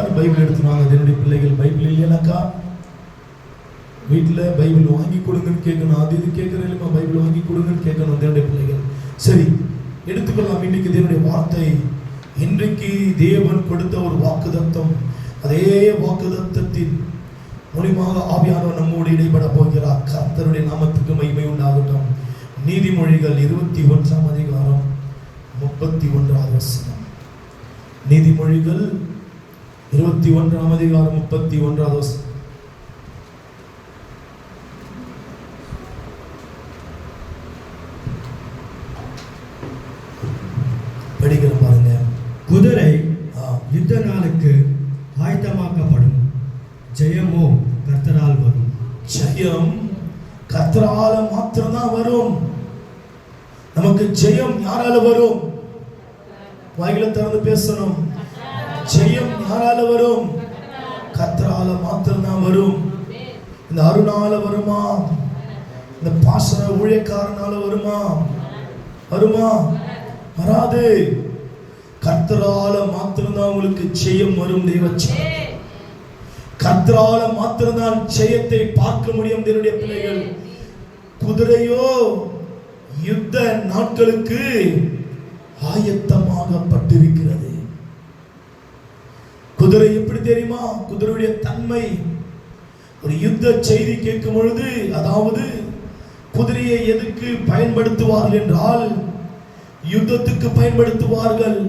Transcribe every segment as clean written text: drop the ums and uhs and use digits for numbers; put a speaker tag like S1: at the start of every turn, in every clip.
S1: எல்லாரும் பைபிள் எடுத்துனாங்க. என்னுடைய பிள்ளைகள் பைபிள் இல்லைனாக்கா வீட்டில் பைபிள் வாங்கி கொடுங்கன்னு கேட்கணும். அது இது கேட்கற இல்லைமா, பைபிள் வாங்கி கொடுங்கன்னு கேட்கணும் தேவனுடைய பிள்ளைகள். சரி, எடுத்துக்கொள்ளலாம். இன்னைக்கு தேவனுடைய வார்த்தை, இன்றைக்கு தேவன் கொடுத்த ஒரு வாக்குதத்தம். அதே வாக்குதத்தத்தின் மூலமாக ஆவியானவர் நம்மோடு இடைப்பட போகிறார். கர்த்தருடைய நாமத்துக்கு மகிமை உண்டாகட்டும். நீதிமொழிகள் 21ஆம் அதிகாரம் 31வது வசனம். நீதிமொழிகள் 21ஆம் அதிகாரம் 31வது வசனம். படிக்கிற பாருங்க.
S2: குதிரை யுத்த நாளுக்கு ஆயத்தமாக்கப்படும், ஜெயமோ கர்த்தரால் வரும்.
S1: ஜெயம் கர்த்தரால மாத்திரம்தான் வரும். நமக்கு ஜெயம் யாரால வரும்? வாய்களை திறந்து பேசணும். ஜெயம் யாரால வரும்? கர்த்தரால மாத்திரம்தான் வரும். இந்த அருணால வருமா? இந்த பாசன ஊழியக்காரனால வருமா? வருமா? வராது. கர்த்தரால மாத்திரம்தான் உங்களுக்கு ஜெயம் வரும். தேவச்சே கர்த்தரால மாத்திரம்தான் ஜெயத்தை பார்க்க முடியும். என்னுடைய பிள்ளைகள், குதிரையோ யுத்த நாட்களுக்கு ஆயத்தமாகப்பட்டிருக்கிறது. குதிரை எப்படி தெரியுமா? குதிரையுடைய தன்மை, ஒரு யுத்த செய்தி கேட்கும் பொழுது, அதாவது குதிரையை எதுக்கு பயன்படுத்துவார்கள் என்றால் யுத்தத்துக்கு பயன்படுத்துவார்கள்.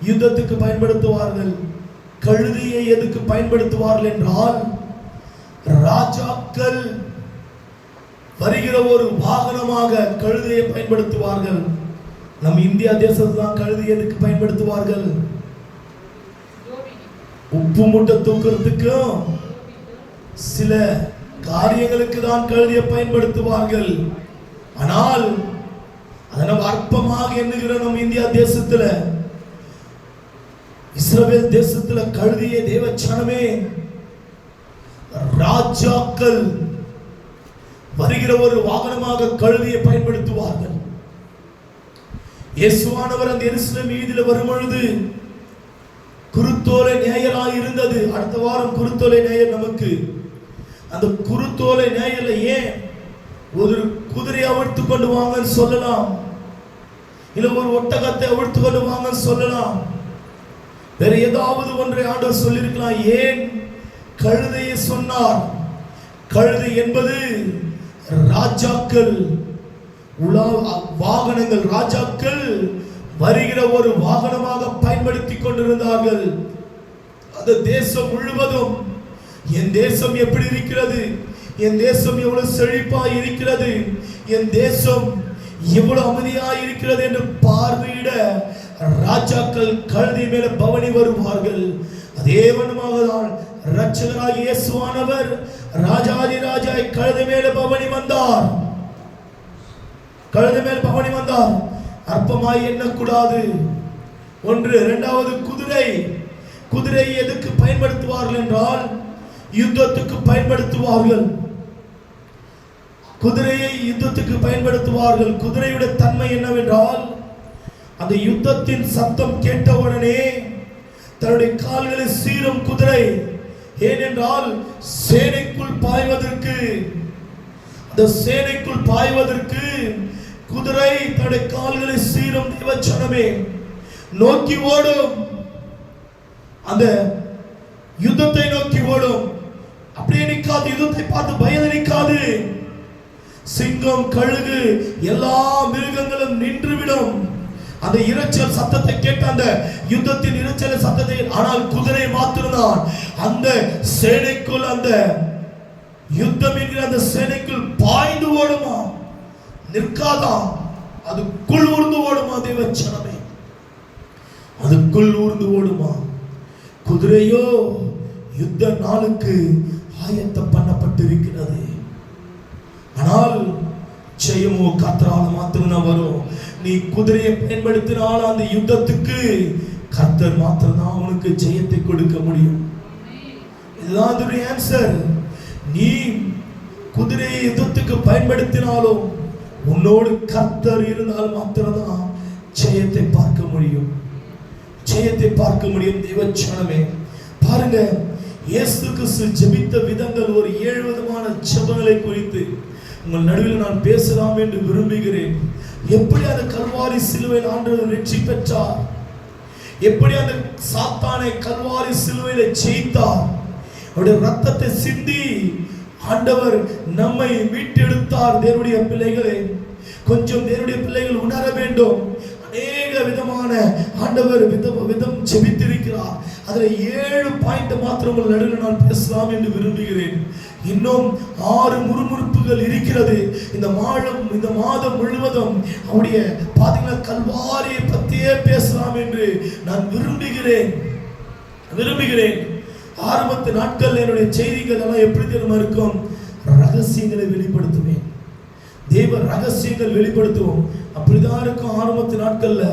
S1: யுத்தத்துக்கு பயன்படுத்துவார்கள். கழுதையை எதுக்கு பயன்படுத்துவார்கள் என்றால் ராஜாக்கள் வருகிற ஒரு வாகனமாக கழுதையை பயன்படுத்துவார்கள். நம் இந்தியா தேசத்துல தான் கழுதை எதுக்கு பயன்படுத்துவார்கள்? உப்பு மூட்டை தூக்குறதுக்கும் சில காரியங்களுக்கு தான் கழுதையை பயன்படுத்துவார்கள். ஆனால் அதனை அற்பமாக எண்ணுகிற நம் இந்தியா தேசத்துல, இஸ்ரவேல் தேசத்துல கழுதையை தேவச்சனமே ராஜாக்கள் வருகிற ஒரு வாகனமாக கழுதையை பயன்படுத்துவார்கள். இயேசுவானவர் அந்த எருசலேம் வீதியில வரும் பொழுது குருத்தோலை நேயராய் இருந்தது. அடுத்த வாரம் குருத்தோலை நேயர் நமக்கு. அந்த குருத்தோலை நேயர்ல ஏன் ஒரு குதிரையை அவிழ்த்து கொண்டு வாங்கன்னு சொல்லலாம், இல்ல ஒரு ஒட்டகத்தை அவிழ்த்து கொண்டு வாங்கன்னு சொல்லலாம், வேற ஏதாவது ஒன்றை ஆண்டவர் சொல்லியிருக்கலாம். ஏன் கழுதையை சொன்னார்? கழுதை என்பது ராஜாக்கள் வாகனங்கள், ராஜாக்கள் வருகிற ஒரு வாகனமாக பயன்படுத்தி கொண்டிருந்தார்கள். அந்த தேசம் முழுவதும் என் தேசம் எப்படி இருக்கிறது, என் தேசம் எவ்வளவு செழிப்பாய் இருக்கிறது, என் தேசம் எவ்வளவு அமைதியாய் இருக்கிறது என்று பார்வையிட ராஜாக்கள் கழுதை மேல பவனி வருவார்கள். அதே வண்ணமாகதான் இரட்சகராகிய இயேசுவானவர் ராஜாதி ராஜாய் கழுதை மேல பவனி வந்தார். கழுதை மேல் பவனி வந்தார். அற்பமாய் எண்ணக்கூடாது. ஒன்று. இரண்டாவது, குதிரை. குதிரை எதுக்கு பயன்படுத்துவார்கள் என்றால் யுத்தத்துக்கு பயன்படுத்துவார்கள். குதிரையை யுத்தத்துக்கு பயன்படுத்துவார்கள். குதிரையுடைய தன்மை என்னவென்றால் அந்த யுத்தத்தின் சத்தம் கேட்டவுடனே தன்னுடைய கால்களை சீரும் குதிரை. ஏனென்றால் சேனைக்குள் பாய்வதற்கு, அந்த சேனைக்குள் பாய்வதற்கு குதிரை தன்னுடைய கால்களை சீரும். தேவச்சனமே நோக்கி ஓடும், அந்த யுத்தத்தை நோக்கி ஓடும். அப்படியே நிற்காது, யுத்தத்தை பார்த்து பயந்து நிற்காது. சிங்கம், கழுகு, எல்லா மிருகங்களும் நின்றுவிடும் அந்த இரைச்சல் சத்தத்தை கேட்ட, அந்த யுத்தத்தின் இரைச்சல் சத்தத்தை. ஆனால் குதிரை மாத்திரம்தான் அந்த சேனைக்குள், அந்த யுத்தம் என்கிற அந்த சேனைக்குள் பாய்ந்து ஓடுமா, நிற்காதா, அதுக்குள் ஊர்ந்து ஓடுமா. தேவச்சனமே அதுக்குள் ஊர்ந்து ஓடுமா. குதிரையோ யுத்த நாளுக்கு ஆயத்தம் பண்ணப்பட்டிருக்கிறது. ஆனால் ஜெயமோ கர்த்தரால மாத்திரம் வரும். நீ குதிரையை பயன்படுத்தினால் அந்த யுத்தத்துக்கு கர்த்தர் மாத்திரம் தான் உனக்கு ஜெயத்தை கொடுக்க முடியும். இதுதான் அதனுடைய ஆன்சர். நீ குதிரையை யுத்தத்துக்கு பயன்படுத்தினாலும் உன்னோடு கர்த்தர் இருந்தால் மாத்திரம்தான் ஜெயத்தை பார்க்க முடியும். ஜெயத்தை பார்க்க முடியும். தேவச்சனமே பாருங்க, இயேசு கிறிஸ்து ஜெபித்த விதங்கள் ஒரு 7 விதமான ஜெபங்களை குறித்து உங்கள் நடுவில் நான் பேசலாம் என்று விரும்புகிறேன். எப்படி அந்த கல்வாரி சிலுவையில் ஆண்டவர் வெற்றி பெற்றார், எப்படி அந்த சாத்தானை கல்வாரி சிலுவையில ஜெயித்தார், அவருடைய ரத்தத்தை சிந்தி ஆண்டவர் நம்மை மீட்டெடுத்தார். தேவனுடைய பிள்ளைகளே, கொஞ்சம் தேவனுடைய பிள்ளைகள் உணர வேண்டும். அநேக விதமான ஆண்டவர் விதம் ஜெபித்திருக்கிறார். அதுல 7 பாயிண்ட் மாத்திரம் உங்கள் நடுவில் நான் பேசலாம் என்று விரும்புகிறேன். இன்னும் 6 முறுமுறுப்புகள் இருக்கிறது. இந்த மாதம் முழுவதும் அவருடைய பாத்தீங்கன்னா கல்வாரியை பத்தியே பேசலாம் என்று நான் விரும்புகிறேன். ஆரம்பத்து நாட்கள் என்னுடைய செய்திகள் எல்லாம் எப்படி தெரியுமா இருக்கும்? ரகசியங்களை வெளிப்படுத்துவேன், தேவ ரகசியங்கள் வெளிப்படுத்துவோம். அப்படிதான் இருக்கும் ஆரம்பத்து நாட்கள்ல.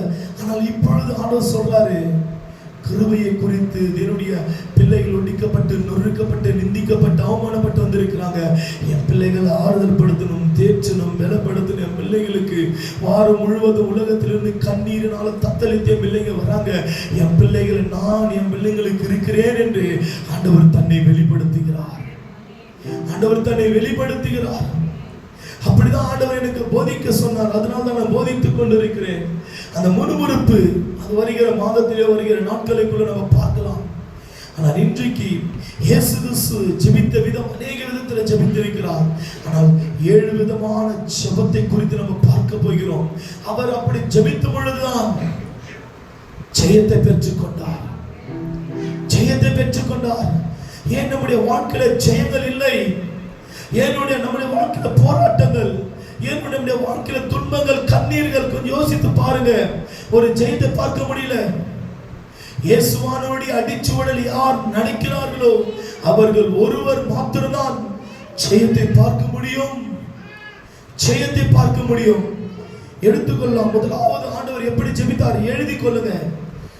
S1: ஆனால் இப்பொழுது ஆண்டவர் சொல்றாரு, கிருபையை குறித்து தேவனுடைய பிள்ளைகள் ஒடிக்கப்பட்டு, நொறுக்கப்பட்டு, நிந்திக்கப்பட்டு, அவமானப்பட்டு வந்திருக்கிறாங்க. என் பிள்ளைகளை ஆறுதல் படுத்தணும், தேற்றணும், பலப்படுத்தணும். என் பிள்ளைகளுக்கு வாரம் முழுவதும் உலகத்திலிருந்து கண்ணீரினால தத்தளித்த பிள்ளைங்க வராங்க. என் பிள்ளைகளை நான் என் பிள்ளைங்களுக்கு இருக்கிறேன் என்று ஆண்டவர் தன்னை வெளிப்படுத்துகிறார். அப்படிதான் ஆண்டவர் எனக்கு போதிக்க சொன்னார். அதனால தான் நான் போதித்துக் கொண்டிருக்கிறேன். அந்த முறுமுறுப்பு அது வருகிற மாதத்திலே வருகிற நாட்களுக்குள்ள நம்ம பார்க்கலாம். ஆனால் இன்றைக்கு இயேசு கிறிஸ்து ஜெபித்த விதம் அநேக விதத்தில் ஜெபித்திருக்கிறார். ஆனால் 7 விதமான ஜெபத்தை குறித்து நம்ம பார்க்க போகிறோம். அவர் அப்படி ஜெபித்த பொழுதுதான் ஜெயத்தை பெற்றுக்கொண்டார். ஏன் நம்முடைய வாழ்க்கையில ஜெயங்கள் இல்லை? நம்முடைய வாழ்க்கையில போராட்டங்கள், நம்முடைய வாழ்க்கையில துன்பங்கள், கண்ணீர்கள், கொஞ்சம் யோசித்து பாருங்க. ஒரு ஜெயத்தை பார்க்க முடியல. இயேசுவானவருடைய அடிச்சுவடல் யார் நடக்கிறார்களோ அவர்கள் ஒருவர் மாத்திரம்தான் ஜெயத்தை பார்க்க முடியும். எடுத்துக்கொள்ளலாம். முதலாவது ஆண்டவர் எப்படி ஜெபித்தார் எழுதி கொள்ளுங்க.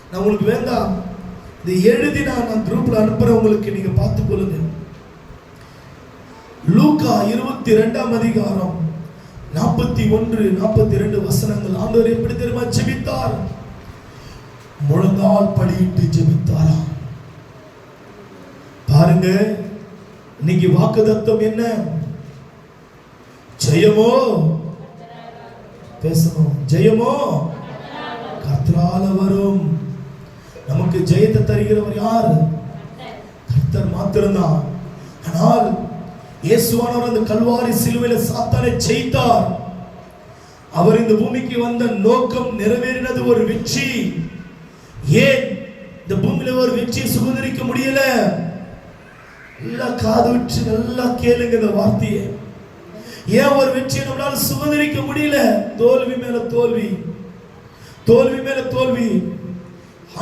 S1: நான் உங்களுக்கு வேண்டாம், இதை எழுதி நான் குரூப்ல அனுப்புறேன், உங்களுக்கு நீங்க பார்த்துக் கொள்ளுங்க. லூக்கா 22ஆம் அதிகாரம் 41-42 வசனங்கள். ஆண்டவர் எப்படி தெரியுமா ஜெபித்தார்? முழங்கால் படியிட்டு ஜெபித்தாராம். பாருங்க, இன்னைக்கு வாக்குத்தத்தம் என்ன? ஜெயமோ, பேசணும், ஜெயமோ கர்த்தரால வரும். நமக்கு ஜெயத்தை தருகிறவர் யார்? கர்த்தர் மாத்திரம்தான். ஆனால் இயேசுவானவர் அந்த கல்வாரி சிலுவையில சாத்தானை ஜெயித்தார். அவர் இந்த பூமிக்கு வந்த நோக்கம் நிறைவேறினது ஒரு வெற்றி. ஏன் இந்த பூமியில ஒரு வெற்றியை சுதந்திரிக்க முடியல? நல்லா காது விட்டு நல்லா கேளுங்க இந்த வார்த்தையை. ஏன் ஒரு வெற்றியை நம்மளால சுதந்திரிக்க முடியல? தோல்வி மேல தோல்வி.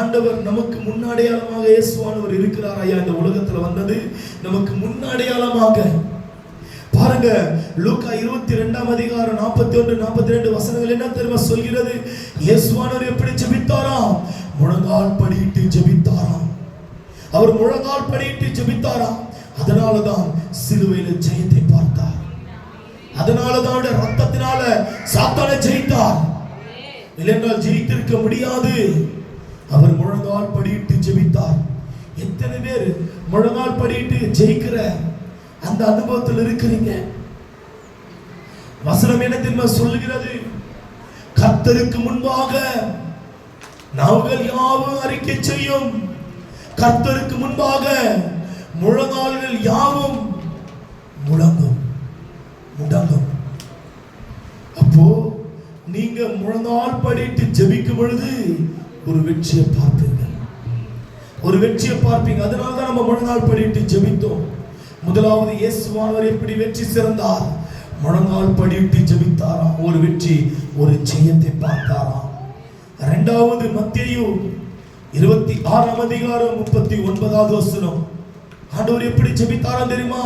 S1: ஆண்டவர் நமக்கு முன்னடையாளமாக இயேசுவானவர் இருக்கிறார். ஐயா, இந்த உலகத்துல வந்தது நமக்கு முன்னடையாளமாக. பாருங்க, லூக்கா 22ஆம் அதிகாரம் 41-42 வசனங்கள் என்ன தெரியுமா சொல்கிறது? இயேசுவானவர் எப்படி ஜெபித்தாராம்? முழங்கால் படியிட்டு ஜெபித்தாராம். அவர் முழங்கால் படியிட்டு ஜெபித்தாராம். அதனாலதான் சிலுவையில ஜெயத்தை பார்த்தார். அதனாலதான் ரத்தத்தினால சாத்தானை ஜெயித்தார். இல்லையென்றால் ஜெயித்திருக்க முடியாது. அவர் முழங்கால் படியிட்டு ஜெபித்தார். எத்தனை பேர் முழங்கால் படியிட்டு ஜெயிக்கிற அந்த அனுபவத்தில் இருக்கிறீங்க? வசனம் என்ன தெரியுமா சொல்லுகிறது? கர்த்தருக்கு முன்பாக நாவுகள் யாவும் அறிக்கை செய்யும். கர்த்தருக்கு முன்பாக முழங்கால்கள் யாவும் முடங்கும். அப்போ நீங்க முழங்கால் படியிட்டு ஜெபிக்கும் பொழுது ஒரு வெற்றியை பார்ப்பீங்க. அதனால்தான் நம்ம முழங்கால் படியிட்டு ஜெபித்தோம். முதலாவது இயேசுவானவர் எப்படி வெற்றி சிறந்தார்? முழங்கால் படியிட்டு ஜெபித்தாராம். ஒரு வெற்றி, ஒரு ஜெயத்தை பார்த்தாராம். இரண்டாவது மத்தேயு 26ஆம் அதிகாரம் 39வது வசனம். ஆண்டவர் எப்படி ஜெபித்தாராம் தெரியுமா?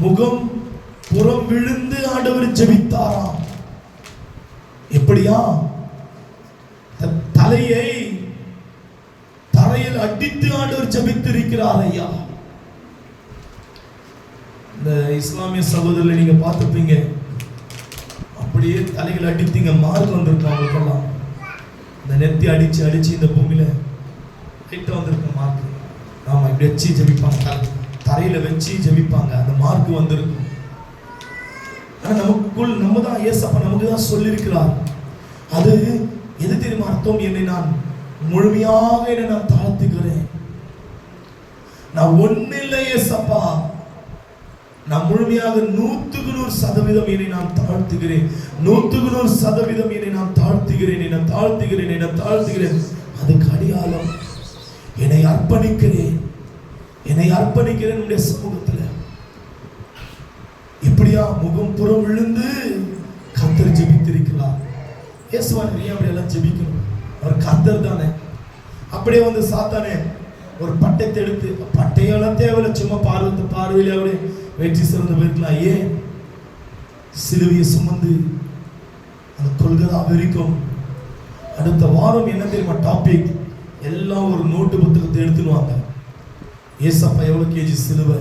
S1: முகம் புறம் விழுந்து ஆண்டவர் ஜெபித்தாராம். எப்படியா? தலையை தரையில் அடித்து ஆண்டவர் ஜெபித்திருக்கிறார். ஐயா, இந்த இஸ்லாமிய சகோதரர்களை நீங்க பார்த்துப்பீங்க, அப்படியே தலையில் அடித்தீங்க, மார்க் வந்திருக்கும் அவங்களுக்கெல்லாம். இந்த நெத்தி அடிச்சு இந்த பூமியில லைட்டா வந்திருக்க மார்க். ஆமா, இப்படி வச்சு ஜெபிப்பாங்க, தரையில வச்சு ஜெபிப்பாங்க. அந்த மார்க் வந்திருக்கும். ஆனா நமக்குள் நம்ம தான் ஏசப்பா நமக்கு தான் சொல்லியிருக்கிறார். அது எது தெரியுமா அர்த்தம்? என்னை நான் முழுமையாக என்னை நான் தாழ்த்துகிறேன். நான் ஒன்னில்லை ஏசப்பா, நான் முழுமையாக 100% என்னை நான் தாழ்த்துகிறேன். 100% என்னை நான் தாழ்த்துகிறேன், என்னை தாழ்த்துகிறேன், என்னை தாழ்த்துகிறேன். அதுக்கு அடையாளம் என்னை அர்ப்பணிக்கிறேன், என்னை அர்ப்பணிக்கிறேன் உடைய சமூகத்தில். இப்படியா முகம் புறம் விழுந்து கர்த்தர் ஜெபித்திருக்கிறார். இயேசுவான் ஏன் அப்படி எல்லாம் ஜெபிக்கணும்? அவர் கர்த்தர் தானே. அப்படியே வந்து சாத்தானே ஒரு பட்டத்தை எடுத்து, பட்டையெல்லாம் தேவையில்லை, சும்மா பார்வையில அவரே வெற்றி சிறந்து போயிருக்கலாம். ஏன் சிலுவையை சுமந்து அந்த கொள்கதா வரைக்கும். அடுத்த வாரம் என்ன தெரியுமா டாபிக்? எல்லாம் ஒரு நோட்டு புத்தகத்தை எடுத்துடுவாங்க. ஏசப்பா எவ்வளவு கேஜி சிலுவை,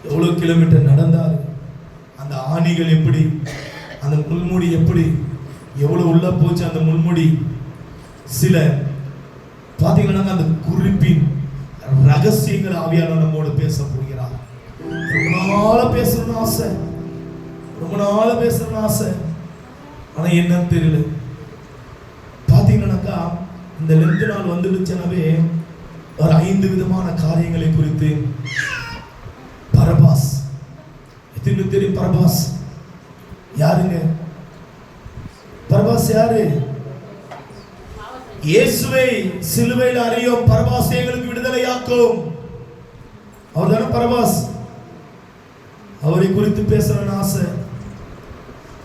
S1: எவ்வளவு கிலோமீட்டர் நடந்தார், அந்த ஆணிகள் எப்படி, அந்த முள்முடி எப்படி, எவ்வளவு உள்ள போச்சு அந்த முள்முடி. சில பாத்தீங்கன்னா அந்த குறிப்பின் ரகசியங்கள் ஆவியானவர் நம்மோடு பேச போகிறார். ரொம்ப நாள பேசணும்னு ஆசை, ரொம்ப நாள பேசணும்னு ஆசை, ஆனா என்னன்னு தெரியல. பாத்தீங்கன்னாக்கா இந்த லென்த் நாள் வந்துடுச்சுனாவே ஒரு 5 விதமான காரியங்களை குறித்து. பரபாஸ், எத்தனை தெரியும்? பரபாஸ் யாருங்க? பரபாஸ் யாரு? இயேசுவை சிலுவையில் அறையும் பரபாஸ் எங்களுக்கு விடுதலையாக்கும். அவர் தானே பரபாஸ். அவரை குறித்து பேசணும்னு ஆசை.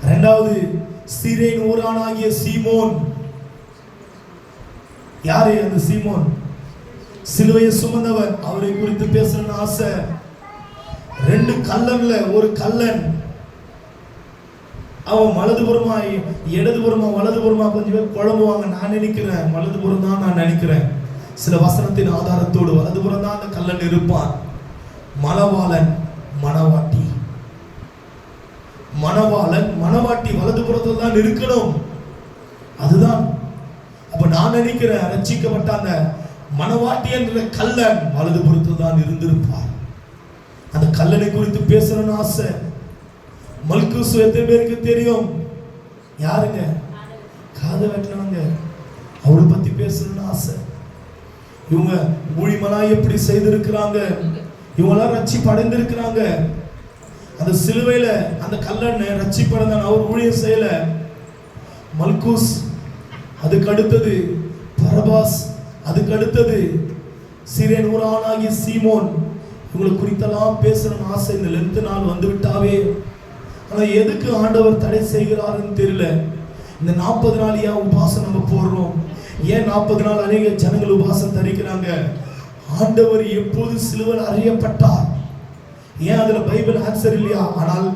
S1: இரண்டாவது, சிரேன் ஊரானாகிய சீமோன். யாரு அந்த சீமோன்? சிலுவையை சுமந்தவர். அவரை குறித்து பேசணும்னு ஆசை. 2 கல்லன்ல ஒரு கல்லன், அவன் வலதுபுறமா இடதுபுறமா வலதுபுறமா கொஞ்சம் பேர் குழம்புவாங்க. நான் நினைக்கிறேன் வலதுபுறம் தான், நான் நினைக்கிறேன் சில வசனத்தின் ஆதாரத்தோடு வலதுபுறம் தான் அந்த கல்லன் இருப்பான். மணவாளன் மணவாட்டி, மணவாளன் மணவாட்டி வலதுபுறத்தில் தான் இருக்கணும். அதுதான். அப்ப நான் நினைக்கிறேன் ரட்சிக்கப்பட்ட அந்த மணவாட்டி என்ற கல்லன் வலதுபுறத்தில் தான் இருந்திருப்பார். அந்த கல்லனை குறித்து பேசணும்னு ஆசை. மல்குஸ் எத்தனை பேருக்கு தெரியும்? யாருங்க? காதை வெட்டினவங்க. அவரை பத்தி பேசணும்னு ஆசை. இவங்க ஊழியமெல்லாம் எப்படி செய்திருக்கிறாங்க, இவங்கெல்லாம் ரட்சிப்படைந்திருக்கிறாங்க. அந்த சிலுவையில அந்த கல்லன் ரட்சிப்படைந்தான், அவர் ஊழியம் செய்யல. மல்குஸ், அதுக்கு அடுத்தது பரபாஸ், அதுக்கு அடுத்தது சிரேன் ஊரானாகிய சீமோன். இவங்களை குறித்தெல்லாம் பேசணும்னு ஆசை. இந்த லென்த் நாள் வந்து விட்டாவே, ஆனா எதுக்கு ஆண்டவர் தடை செய்கிறாருன்னு தெரியல. இந்த 40 நாள் ஏன் உபாசம் நம்ம போடுறோம்? ஏன் 40 நாள் அநேக ஜனங்கள் உபாசம் தரிக்கிறாங்க? ஆண்டவர் எப்போது சிலுவையில் அறையப்பட்டார்? ஏன் அதுல பைபிள் ஆன்சர் இல்லையா? ஆனால்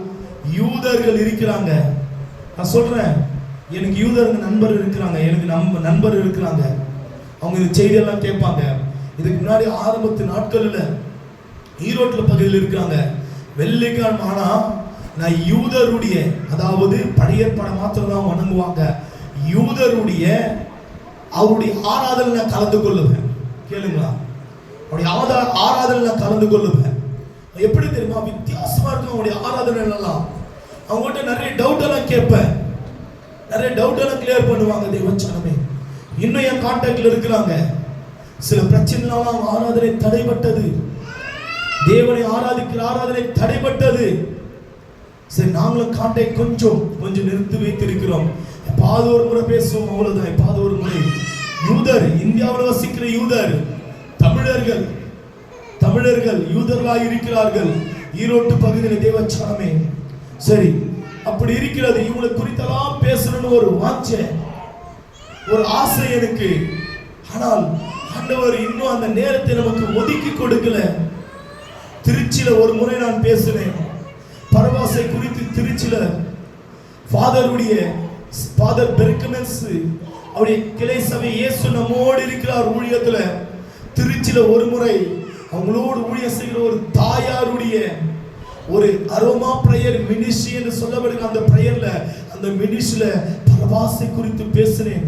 S1: யூதர்கள் இருக்கிறாங்க. நான் சொல்றேன், எனக்கு யூதர்கள் நண்பர் இருக்கிறாங்க, எனக்கு நண்பர் இருக்கிறாங்க. அவங்க இந்த செய்தியெல்லாம் கேட்பாங்க. இதுக்கு முன்னாடி ஆரம்பத்து நாட்கள்ல ஈரோட்டில் பகுதியில் இருக்காங்க. வெள்ளிக்கிழமை ஆனா நான் யூதருடைய, அதாவது பழைய ஏற்பாடை மாத்திரம் தான் வணங்குவாங்க. யூதருடைய அவருடைய ஆராதனை கலந்து கொள்ளுவேன். கேளுங்களா, அவருடைய ஆராதனை கலந்து கொள்ளுவேன். எப்படி தெரியுமா? வித்தியாசமா இருக்கும் அவருடைய ஆராதனை எல்லாம். அவங்ககிட்ட நிறைய டவுட் எல்லாம் கேட்பேன், நிறைய டவுட் எல்லாம் கிளியர் பண்ணுவாங்க. தேவச்சனமே இன்னும் என் கான்டாக்ட்ல இருக்கிறாங்க. சில பிரச்சனைலாம் அவங்க ஆராதனை தடைபட்டது, தேவனை ஆராதிக்கிற ஆராதனை தடைபட்டது. சரி, நாங்களும் கான்டாக்ட் கொஞ்சம் நிறுத்தி வைத்திருக்கிறோம். எப்பாவது ஒரு முறை பேசுவோம், அவ்வளவுதான். எப்பாவது ஒரு முறை. யூதர், இந்தியாவில் வசிக்கிற யூதர், தமிழர்கள் யூதர்களாக இருக்கிறார்கள் ஈரோட்டு பகுதியில். தேவச்சானமே சரி, அப்படி இருக்கிறது. இவங்களை குறித்தெல்லாம் பேசணும்னு ஒரு வாஞ்சை, ஒரு ஆசை எனக்கு. ஆனால் ஆண்டவர் இன்னும் அந்த நேரத்தை நமக்கு ஒதுக்கி கொடுக்கல. திருச்சியில ஒரு முறை நான் பேசினேன் பரபாசை குறித்து. திருச்சியில ஃபாதர் பெர்கமென்ஸ் அவருடைய கிளை சபை இயேசு நம்மோடு இருக்கிறார் ஊழியத்துல. திருச்சியில ஒரு முறை அவங்களோடு ஊழியம் செய்கிற ஒரு தாயாருடைய ஒரு அரோமா பிரேயர் மினிஸ்ட்ரி என்று சொல்லப்படுகிற அந்த பிரேயர்ல, அந்த மினிஸ்ட்ரியில பரபாசை குறித்து பேசினேன்.